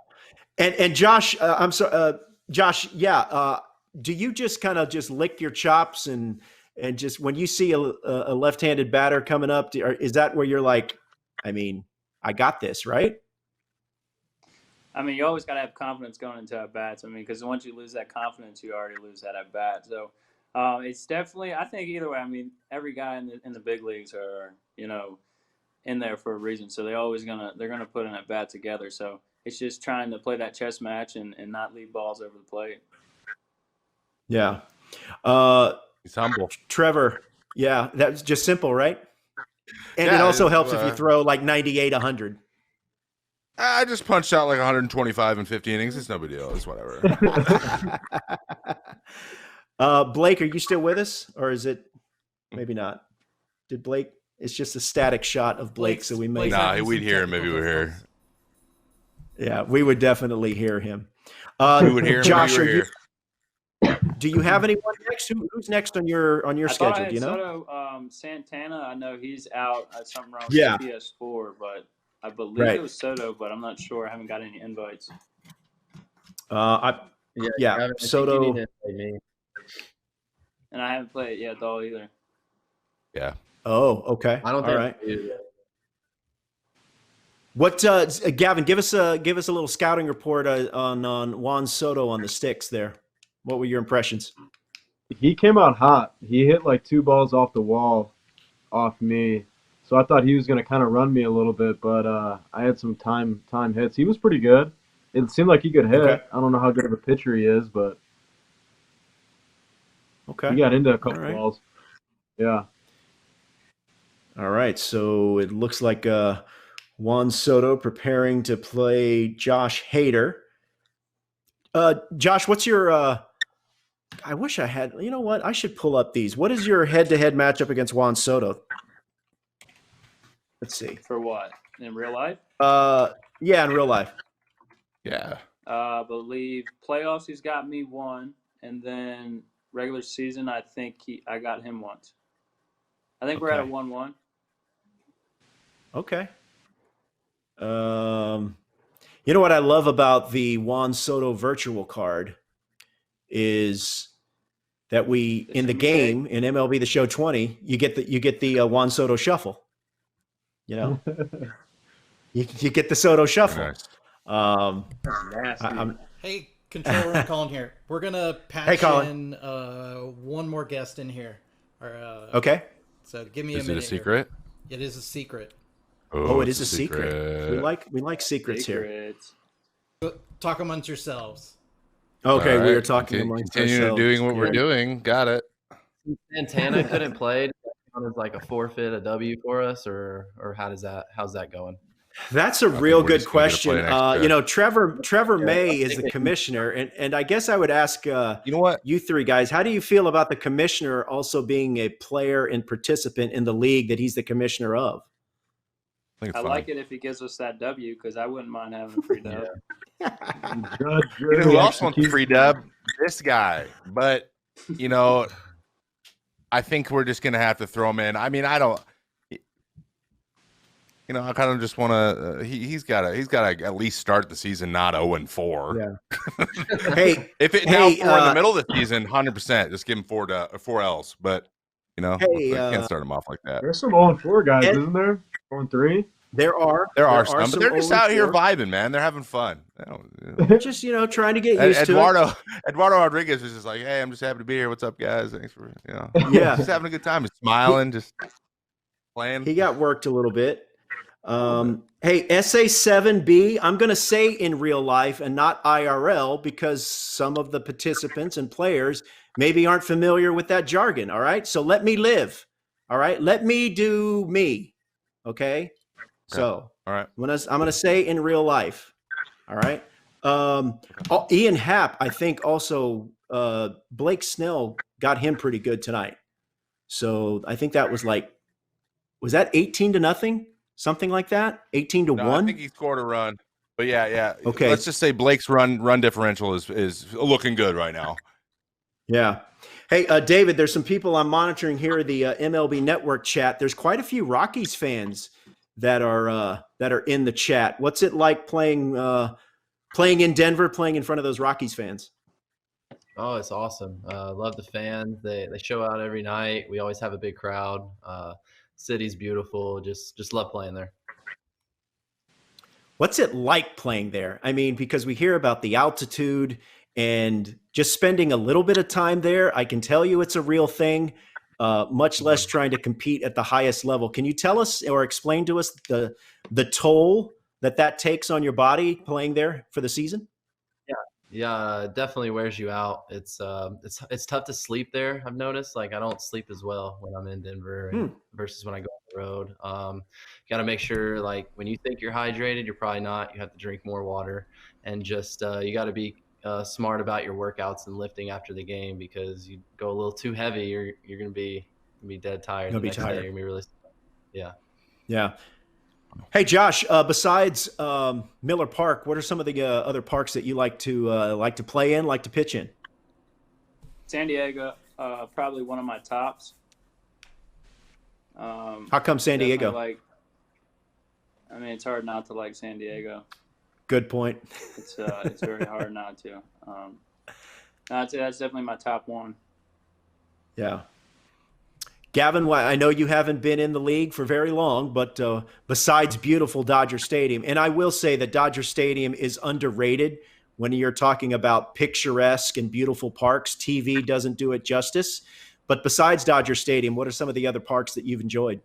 and Josh, I'm sorry, Josh. Yeah, do you just kind of just lick your chops and just when you see a left-handed batter coming up, is that where you're like, I mean, I got this, right? I mean, you always got to have confidence going into at bats. I mean, because once you lose that confidence, you already lose that at bat. So it's definitely, I think either way. I mean, every guy in the big leagues are in there for a reason. So they're gonna put an at bat together. So it's just trying to play that chess match and not leave balls over the plate. Yeah. He's humble. Trevor. Yeah, that's just simple, right? And it also helps if you throw like 98, 100. I just punched out like 125 in 50 innings. It's no big deal. It's whatever. Blake, are you still with us? Or is it maybe not? Did Blake? It's just a static shot of Blake, so we may. Nah, we'd hear him if he were here. Yeah, we would definitely hear him. We would hear him. Josh, do you have anyone next? Who's next on your schedule? Do you know? Soto, Santana, I know he's out. Something wrong with PS4, but I believe it was Soto, but I'm not sure. I haven't got any invites. Soto. And I haven't played Dahl either. Yeah. Oh, okay. I don't think. All right. What, Gavin? Give us a little scouting report on Juan Soto on the sticks there. What were your impressions? He came out hot. He hit like 2 balls off the wall, off me. So I thought he was going to kind of run me a little bit, but I had some time hits. He was pretty good. It seemed like he could hit. Okay. I don't know how good of a pitcher he is, but he got into a couple balls. Yeah. All right. So it looks like Juan Soto preparing to play Josh Hader. Josh, what's your I wish I had. You know what? I should pull up these. What is your head-to-head matchup against Juan Soto? Let's see. For what? In real life? Yeah, in real life. Yeah. I believe playoffs he's got me 1, and then regular season I think I got him once. I think we're at a 1-1. Okay. You know what I love about the Juan Soto virtual card is that in the game in MLB The Show 20, you get the Juan Soto shuffle. You know, you get the Soto shuffle. Nice. Hey, controller, I'm calling here. We're gonna patch in one more guest in here. Okay. So give me a minute. Is it a secret? Here. It is a secret. Oh, it is a secret. We like secrets here. Talk amongst yourselves. Okay, we are talking amongst ourselves. Continue doing what we're doing. Got it. Santana couldn't play. As like a forfeit, a W for us, or how's that going? That's a real good question. Trevor May is the commissioner, and I guess I would ask you 3 guys, how do you feel about the commissioner also being a player and participant in the league that he's the commissioner of? I like it if he gives us that W, because I wouldn't mind having a free dub. Who else wants a free dub? This guy. But I think we're just gonna have to throw him in. I mean, you know, I kind of just want to. He's got to at least start the season not 0-4. Yeah. Hey, if it now 4 in the middle of the season, 100%, just give him 4 L's. But you know, I can't start him off like that. There's some 0-4 guys, isn't there? 0-3. There are some, but they're just out here vibing, man. They're having fun. They're just trying to get used to it. Eduardo Rodriguez is just like, hey, I'm just happy to be here. What's up, guys? Thanks for just having a good time. He's smiling, just playing. He got worked a little bit. Hey, SA7B, I'm going to say in real life and not IRL because some of the participants and players maybe aren't familiar with that jargon. All right. So let me live. All right. Let me do me. Okay. So all right. I'm going to say in real life. All right. Ian Happ, I think also Blake Snell got him pretty good tonight. So I think that was that 18-0? Something like that? 18-1? I think he scored a run. But yeah. Okay. Let's just say Blake's run differential is looking good right now. Yeah. Hey, David, there's some people I'm monitoring here, the MLB Network chat. There's quite a few Rockies fans that are in the chat. What's it like playing in Denver, playing in front of those Rockies fans? Oh, it's awesome. Love the fans. They show out every night. We always have a big crowd. City's beautiful. Just love playing there. What's it like playing there? I mean, because we hear about the altitude and just spending a little bit of time there, I can tell you it's a real thing, much less trying to compete at the highest level. Can you tell us or explain to us the toll that takes on your body playing there for the season? Yeah, definitely wears you out. It's tough to sleep there. I've noticed, I don't sleep as well when I'm in Denver versus when I go on the road. Got to make sure, when you think you're hydrated, you're probably not. You have to drink more water, and just you got to be smart about your workouts and lifting after the game, because you go a little too heavy, you're gonna be dead tired. You'll be next tired. day. You're gonna be really, yeah. Hey, Josh, besides Miller Park, what are some of the other parks that you like to play in, like to pitch in? San Diego, probably one of my tops. How come San Diego? It's hard not to like San Diego. Good point. It's very hard not to. That's definitely my top one. Yeah. Gavin, I know you haven't been in the league for very long, but besides beautiful Dodger Stadium, and I will say that Dodger Stadium is underrated when you're talking about picturesque and beautiful parks. TV doesn't do it justice. But besides Dodger Stadium, what are some of the other parks that you've enjoyed?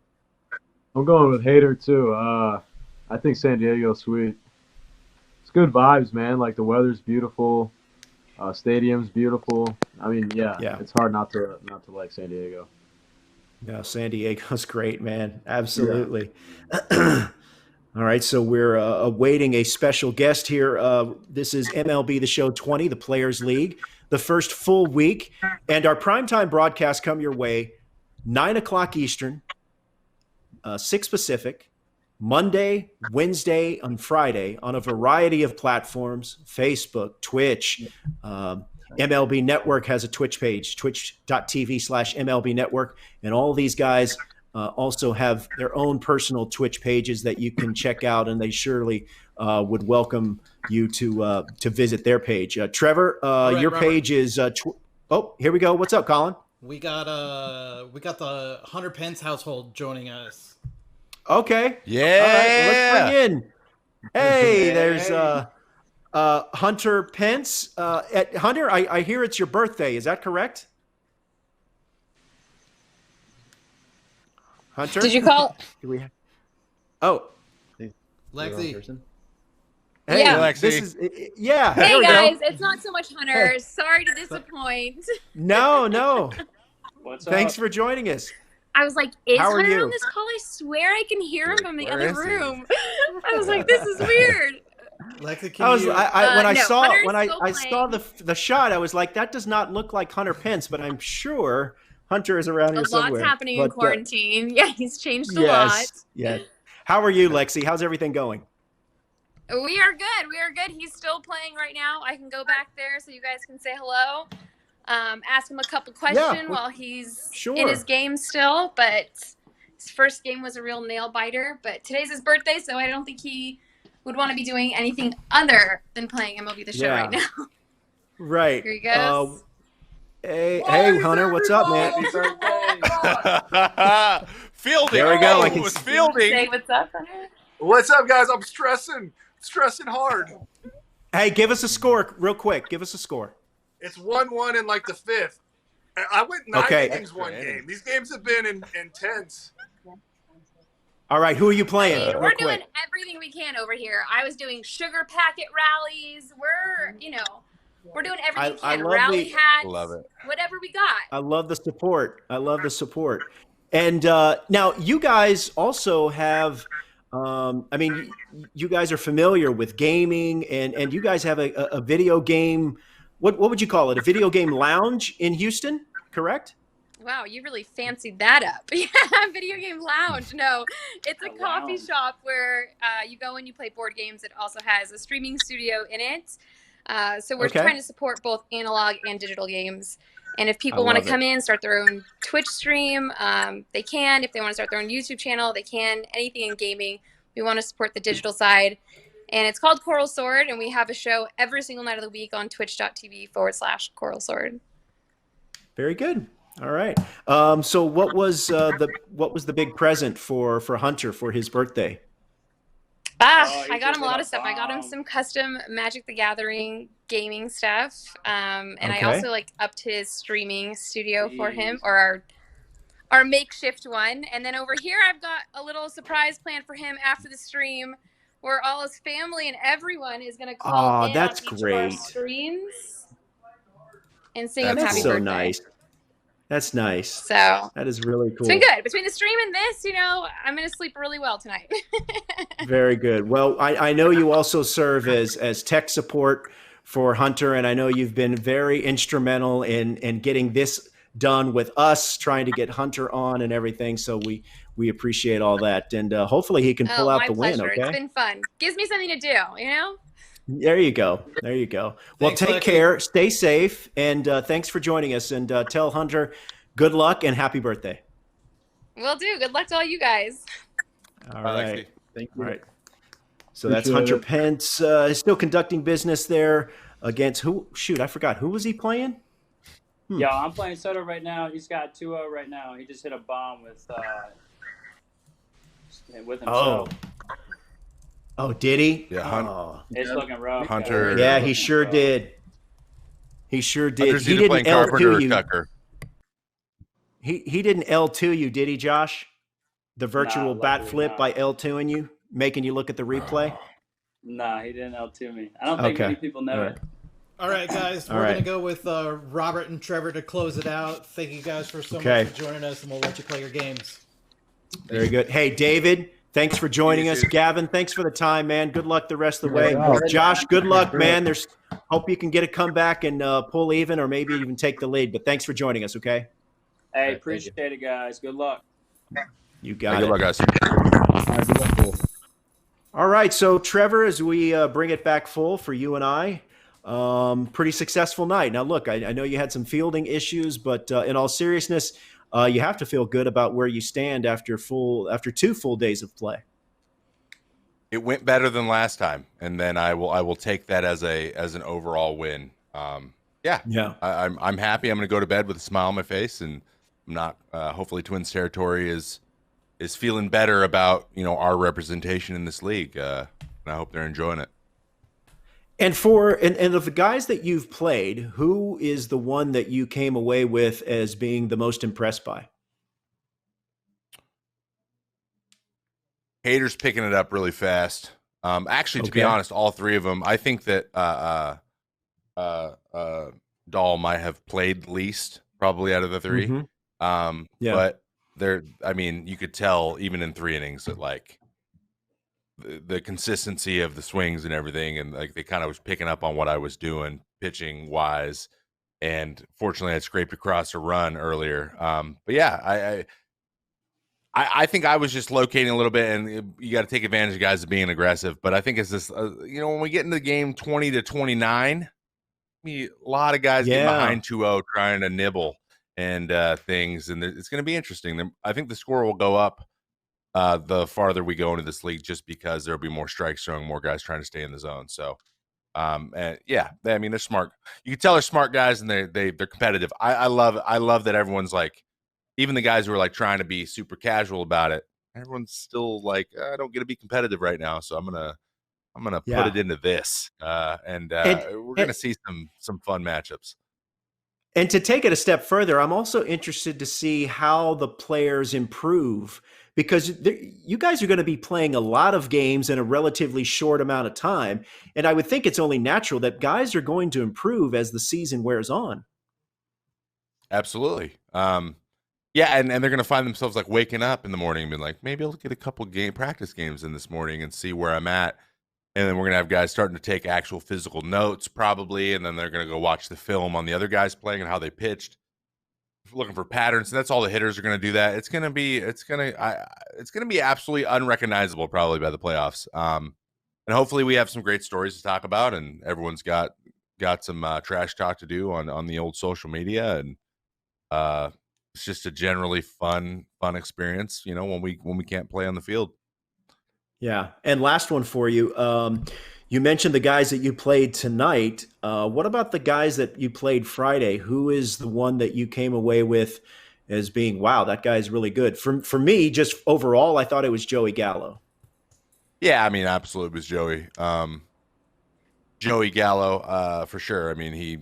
I'm going with Hater too. I think San Diego's sweet. It's good vibes, man. The weather's beautiful, stadium's beautiful. It's hard not to like San Diego. Yeah, San Diego's great, man. Absolutely. Yeah. All right, so we're awaiting a special guest here. This is MLB The Show 20, the Players League, the first full week. And our primetime broadcasts come your way 9 o'clock Eastern, 6 Pacific, Monday, Wednesday, and Friday on a variety of platforms, Facebook, Twitch. MLB Network has a Twitch page, twitch.tv/MLB Network. And all these guys also have their own personal Twitch pages that you can check out, and they surely would welcome you to visit their page. Trevor, your Robert. Page is here we go. What's up, Colin? We got the Hunter Pence household joining us. Okay. Yeah. All right, well, let's bring in. Hey, there's Hunter Pence. Hunter, I hear it's your birthday. Is that correct? Hunter? Did you call? Lexi. Hey, yeah. Lexi. This is, yeah. Hey, guys. It's not so much Hunter. Hey. Sorry to disappoint. No. What's up? Thanks for joining us. I was like, is How are Hunter you? on this call? I swear I can hear him from the Where other is he? room. I was like, this is weird. Lexi, when I Hunter's saw the shot, I was like, that does not look like Hunter Pence, but I'm sure Hunter is around here somewhere. A lot's happening in quarantine. Yeah, he's changed a lot. Yeah. How are you, Lexi? How's everything going? We are good. He's still playing right now. I can go back there so you guys can say hello. Ask him a couple questions while he's in his game still. But His first game was a real nail biter, but today's his birthday, so I don't think he would want to be doing anything other than playing MLB The Show right now. Right. Here he goes. Hey, Hunter, what's up, man? Fielding. There we go. I was fielding. Say what's up, Hunter? What's up, guys? I'm stressing hard. Hey, give us a score real quick. Give us a score. It's 1-1 in like the fifth. I went 9 innings one game. These games have been intense. All right, who are you playing? We're doing everything we can over here. I was doing sugar packet rallies. We're doing everything we can. Rally hats. Love it. Whatever we got. I love the support. And now you guys also have, you guys are familiar with gaming, and you guys have a video game. What would you call it? A video game lounge in Houston, correct? Wow, you really fancied that up. Yeah, video game lounge. No, it's a coffee shop where you go and you play board games. It also has a streaming studio in it. So we're trying to support both analog and digital games. And if people want to come in, start their own Twitch stream, they can. If they want to start their own YouTube channel, they can. Anything in gaming, we want to support the digital side. And it's called Coral Sword, and we have a show every single night of the week on twitch.tv/Coral Sword. Very good. All right. So what was the big present for Hunter for his birthday? I got him a lot of stuff. I got him some custom Magic the Gathering gaming stuff. And I also upped his streaming studio for him, or our makeshift one. And then over here, I've got a little surprise planned for him after the stream, where all his family and everyone is going to call in that's on each great. of our streams and sing him happy That's so birthday. nice. That's nice. So that is really cool. It's been good. Between the stream and this, I'm going to sleep really well tonight. Very good. Well, I know you also serve as tech support for Hunter, and I know you've been very instrumental in getting this done with us, trying to get Hunter on and everything. So we appreciate all that, and hopefully he can pull out the win. Okay, it's been fun. Gives me something to do. There you go. Well, take care, stay safe, and thanks for joining us. And tell Hunter good luck and happy birthday. Will do. Good luck to all you guys. All right. Thank you. All right. So that's Hunter Pence. Is still conducting business there against who? Shoot, I forgot. Who was he playing? Yeah, I'm playing Soto right now. He's got 2-0 right now. He just hit a bomb with himself. Oh, did he? Yeah, It's looking rough. Hunter. Yeah, he sure did. He sure did. Hunter's He either didn't playing Carpenter or L2 you. Tucker. He didn't L2 you, did he, Josh? The virtual bat luckily flip not. by L2ing you, making you look at the replay? Nah, he didn't L2 me. I don't think many people know it. All right, guys. We're going to go with Robert and Trevor to close it out. Thank you guys so much for joining us, and we'll let you play your games. Very good. Hey, David, thanks for joining us. Gavin, thanks for the time, man. Good luck the rest of the way. Josh, good luck, man. Hope you can get a comeback and pull even, or maybe even take the lead. But thanks for joining us, okay? Hey, appreciate it, guys. Good luck. You got it. Good luck, guys. All right, so Trevor, as we bring it back full for you and I, pretty successful night. Now, look, I know you had some fielding issues, but in all seriousness, you have to feel good about where you stand after 2 full days of play. It went better than last time, and then I will take that as an overall win. I'm happy. I'm going to go to bed with a smile on my face, and I'm not. Hopefully, Twins territory is feeling better about our representation in this league, and I hope they're enjoying it. And of the guys that you've played, who is the one that you came away with as being the most impressed by? Hader's picking it up really fast. Actually, to be honest, all three of them. I think that Dahl might have played least, probably out of the three. Mm-hmm. But you could tell even in 3 innings that the consistency of the swings and everything, and they kind of was picking up on what I was doing pitching wise. And fortunately, I scraped across a run earlier. But yeah, I think I was just locating a little bit, and you got to take advantage of guys being aggressive. But I think it's this, when we get into the game 20-29, a lot of guys get behind 2-0 trying to nibble. and things, and it's going to be interesting. I think the score will go up the farther we go into this league, just because there'll be more strikes showing, more guys trying to stay in the zone. So, and yeah, I mean, they're smart. You can tell they're smart guys, and they're competitive. I love that everyone's like, even the guys who are like trying to be super casual about it, everyone's still like, I don't get to be competitive right now, so I'm gonna put it into this, and we're gonna see some fun matchups. And to take it a step further, I'm also interested to see how the players improve, because you guys are going to be playing a lot of games in a relatively short amount of time. And I would think it's only natural that guys are going to improve as the season wears on. Absolutely. Yeah, and they're going to find themselves like waking up in the morning and being like, maybe I'll get a couple practice games in this morning and see where I'm at. And then we're going to have guys starting to take actual physical notes probably, and then they're going to go watch the film on the other guys playing and how they pitched, looking for patterns. And that's all the hitters are going to do that. It's going to be absolutely unrecognizable probably by the playoffs. And hopefully we have some great stories to talk about, and everyone's got some trash talk to do on the old social media, and it's just a generally fun experience, when we can't play on the field. Yeah. And last one for you. You mentioned the guys that you played tonight. What about the guys that you played Friday? Who is the one that you came away with as being, wow, that guy's really good? For me, just overall, I thought it was Joey Gallo. Yeah, I mean, absolutely, it was Joey. Joey Gallo, for sure. I mean, he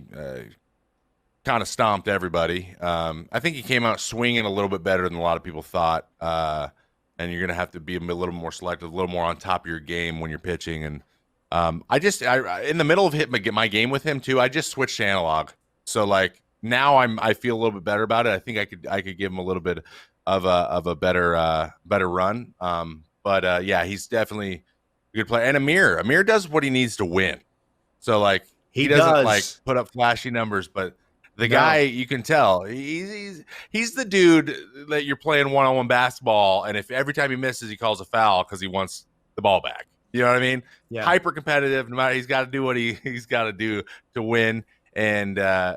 kind of stomped everybody. I think he came out swinging a little bit better than a lot of people thought. And you're going to have to be a little more selective, a little more on top of your game when you're pitching. And I in the middle of hitting my game with him too, I just switched to analog. So like now I feel a little bit better about it. I think I could give him a little bit of a better run. But yeah, he's definitely a good player. And Amir does what he needs to win. So like he doesn't like put up flashy numbers, but the guy, you can tell, he's the dude that you're playing one-on-one basketball, and if every time he misses, he calls a foul because he wants the ball back. You know what I mean? Yeah. Hyper competitive. No matter, he's got to do what he's got to do to win, and that's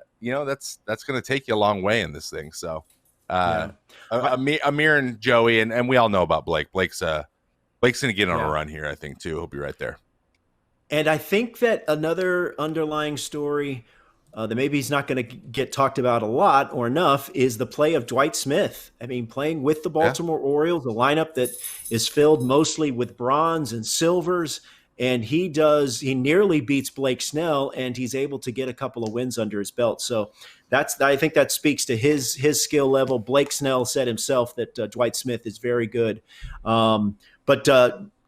going to take you a long way in this thing. So, Amir and Joey, and we all know about Blake. Blake's going to get on a run here, I think, too. He'll be right there. And I think that another underlying story that maybe he's not going to get talked about a lot or enough is the play of Dwight Smith. I mean, playing with the Baltimore Orioles, a lineup that is filled mostly with bronze and silvers, and he nearly beats Blake Snell, and he's able to get a couple of wins under his belt. So I think that speaks to his skill level. Blake Snell said himself that Dwight Smith is very good. But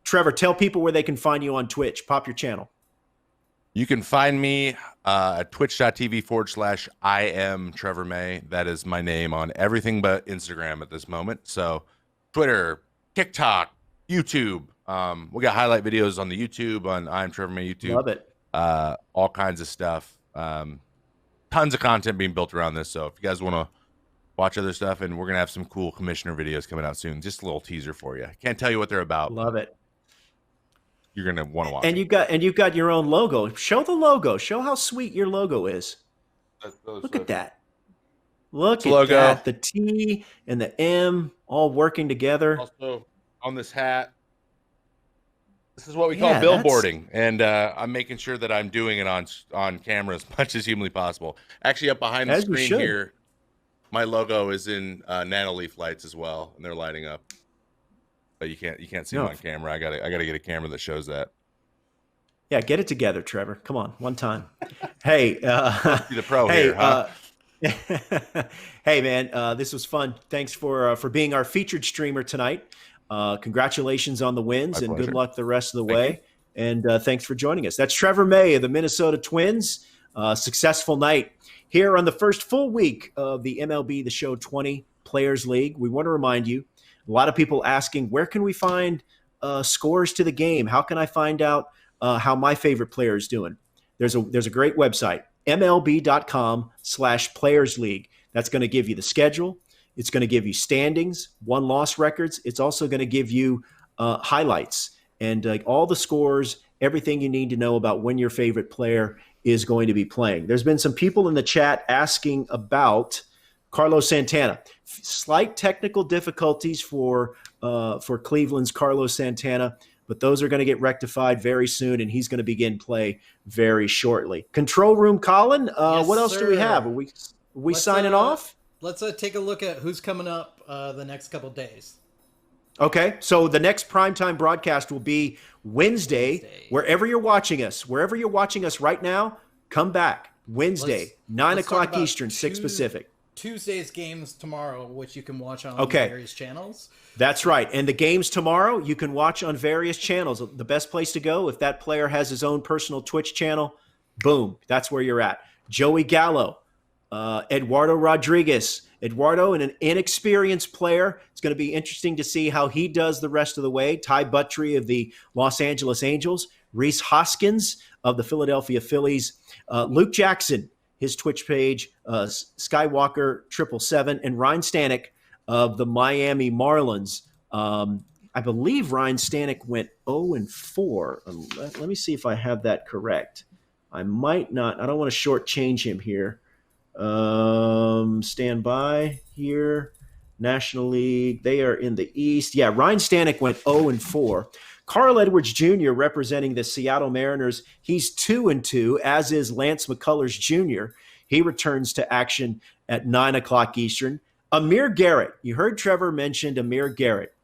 Trevor, tell people where they can find you on Twitch. Pop your channel. You can find me at twitch.tv/I am Trevor May. That is my name on everything but Instagram at this moment. So Twitter, TikTok, YouTube. We got highlight videos on the YouTube, on I am Trevor May YouTube. Love it. All kinds of stuff. Tons of content being built around this. So if you guys want to watch other stuff, and we're going to have some cool commissioner videos coming out soon. Just a little teaser for you. Can't tell you what they're about. Love it. You're going to want to watch and it. You've got your own logo. Show the logo. Show how sweet your logo is. Look at that. Look at that. The T and the M all working together. Also on this hat. This is what we call billboarding. And I'm making sure that I'm doing it on camera as much as humanly possible. Actually, up behind the screen here, my logo is in Nanoleaf lights as well, and they're lighting up. But you can't see them on camera. I gotta get a camera that shows that. Yeah, get it together, Trevor. Come on, one time. Hey, be the pro here, huh? Hey, man, this was fun. Thanks for being our featured streamer tonight. Congratulations on the wins, and good luck the rest of the way. And thanks for joining us. That's Trevor May of the Minnesota Twins. Successful night here on the first full week of the MLB The Show 20 Players League. We want to remind you, a lot of people asking, where can we find scores to the game? How can I find out how my favorite player is doing? There's a great website, MLB.com/Players League. That's going to give you the schedule. It's going to give you standings, won-loss records. It's also going to give you highlights and all the scores, everything you need to know about when your favorite player is going to be playing. There's been some people in the chat asking about Carlos Santana. Slight technical difficulties for Cleveland's Carlos Santana, but those are going to get rectified very soon, and he's going to begin play very shortly. Control room, Colin. Yes, what else sir. do we have? Are we signing off? Let's take a look at who's coming up the next couple days. Okay, so the next primetime broadcast will be Wednesday. Wherever you're watching us right now, come back Wednesday, 9 o'clock Eastern, 6 Pacific. Tuesday's games tomorrow, which you can watch on various channels. That's right. And the games tomorrow you can watch on various channels. The best place to go, if that player has his own personal Twitch channel, boom, that's where you're at. Joey Gallo, Eduardo Rodriguez. Eduardo, an inexperienced player. It's going to be interesting to see how he does the rest of the way. Ty Buttry of the Los Angeles Angels. Reese Hoskins of the Philadelphia Phillies. Luke Jackson, his Twitch page, Skywalker 777, and Ryan Stanek of the Miami Marlins. I believe Ryan Stanek went 0-4. Let me see if I have that correct. I might not. I don't want to shortchange him here. Stand by here. National League. They are in the East. Yeah, Ryan Stanek went 0-4. Carl Edwards Jr. representing the Seattle Mariners. He's 2-2, as is Lance McCullers Jr. He returns to action at 9 o'clock Eastern. Amir Garrett. You heard Trevor mention Amir Garrett.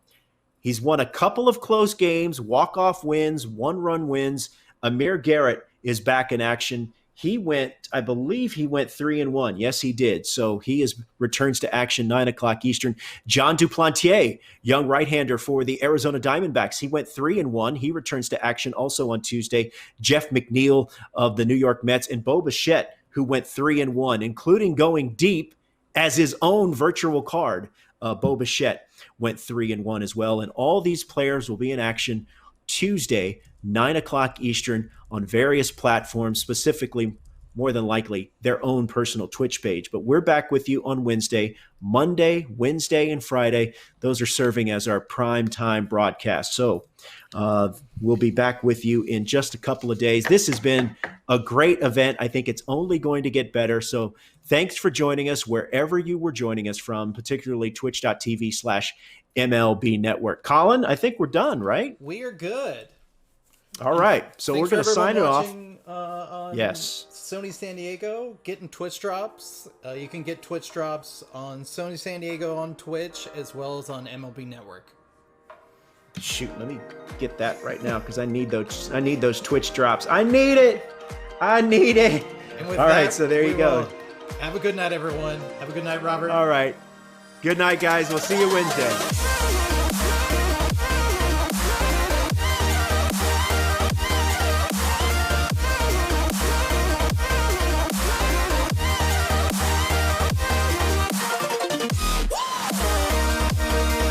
He's won a couple of close games, walk-off wins, one-run wins. Amir Garrett is back in action. I believe he went 3-1. Yes, he did. So he returns to action 9 o'clock Eastern. John Duplantier, young right-hander for the Arizona Diamondbacks. He went 3-1. He returns to action also on Tuesday. Jeff McNeil of the New York Mets and Bo Bichette, who went 3-1, including going deep as his own virtual card. Bo Bichette went 3-1 as well. And all these players will be in action Tuesday, 9 o'clock Eastern on various platforms, specifically, more than likely, their own personal Twitch page. But we're back with you on Wednesday. Monday, Wednesday, and Friday, those are serving as our prime time broadcast. So we'll be back with you in just a couple of days. This has been a great event. I think it's only going to get better. So thanks for joining us wherever you were joining us from, particularly twitch.tv/MLB Network. Colin, I think we're done, right? We are good. All right. So we're going to sign it off. Yes. Sony San Diego, getting Twitch drops. You can get Twitch drops on Sony San Diego on Twitch as well as on MLB Network. Shoot, let me get that right now because I need those Twitch drops. I need it. And all right, so there you go. Have a good night, everyone. Have a good night, Robert. All right. Good night, guys. We'll see you Wednesday.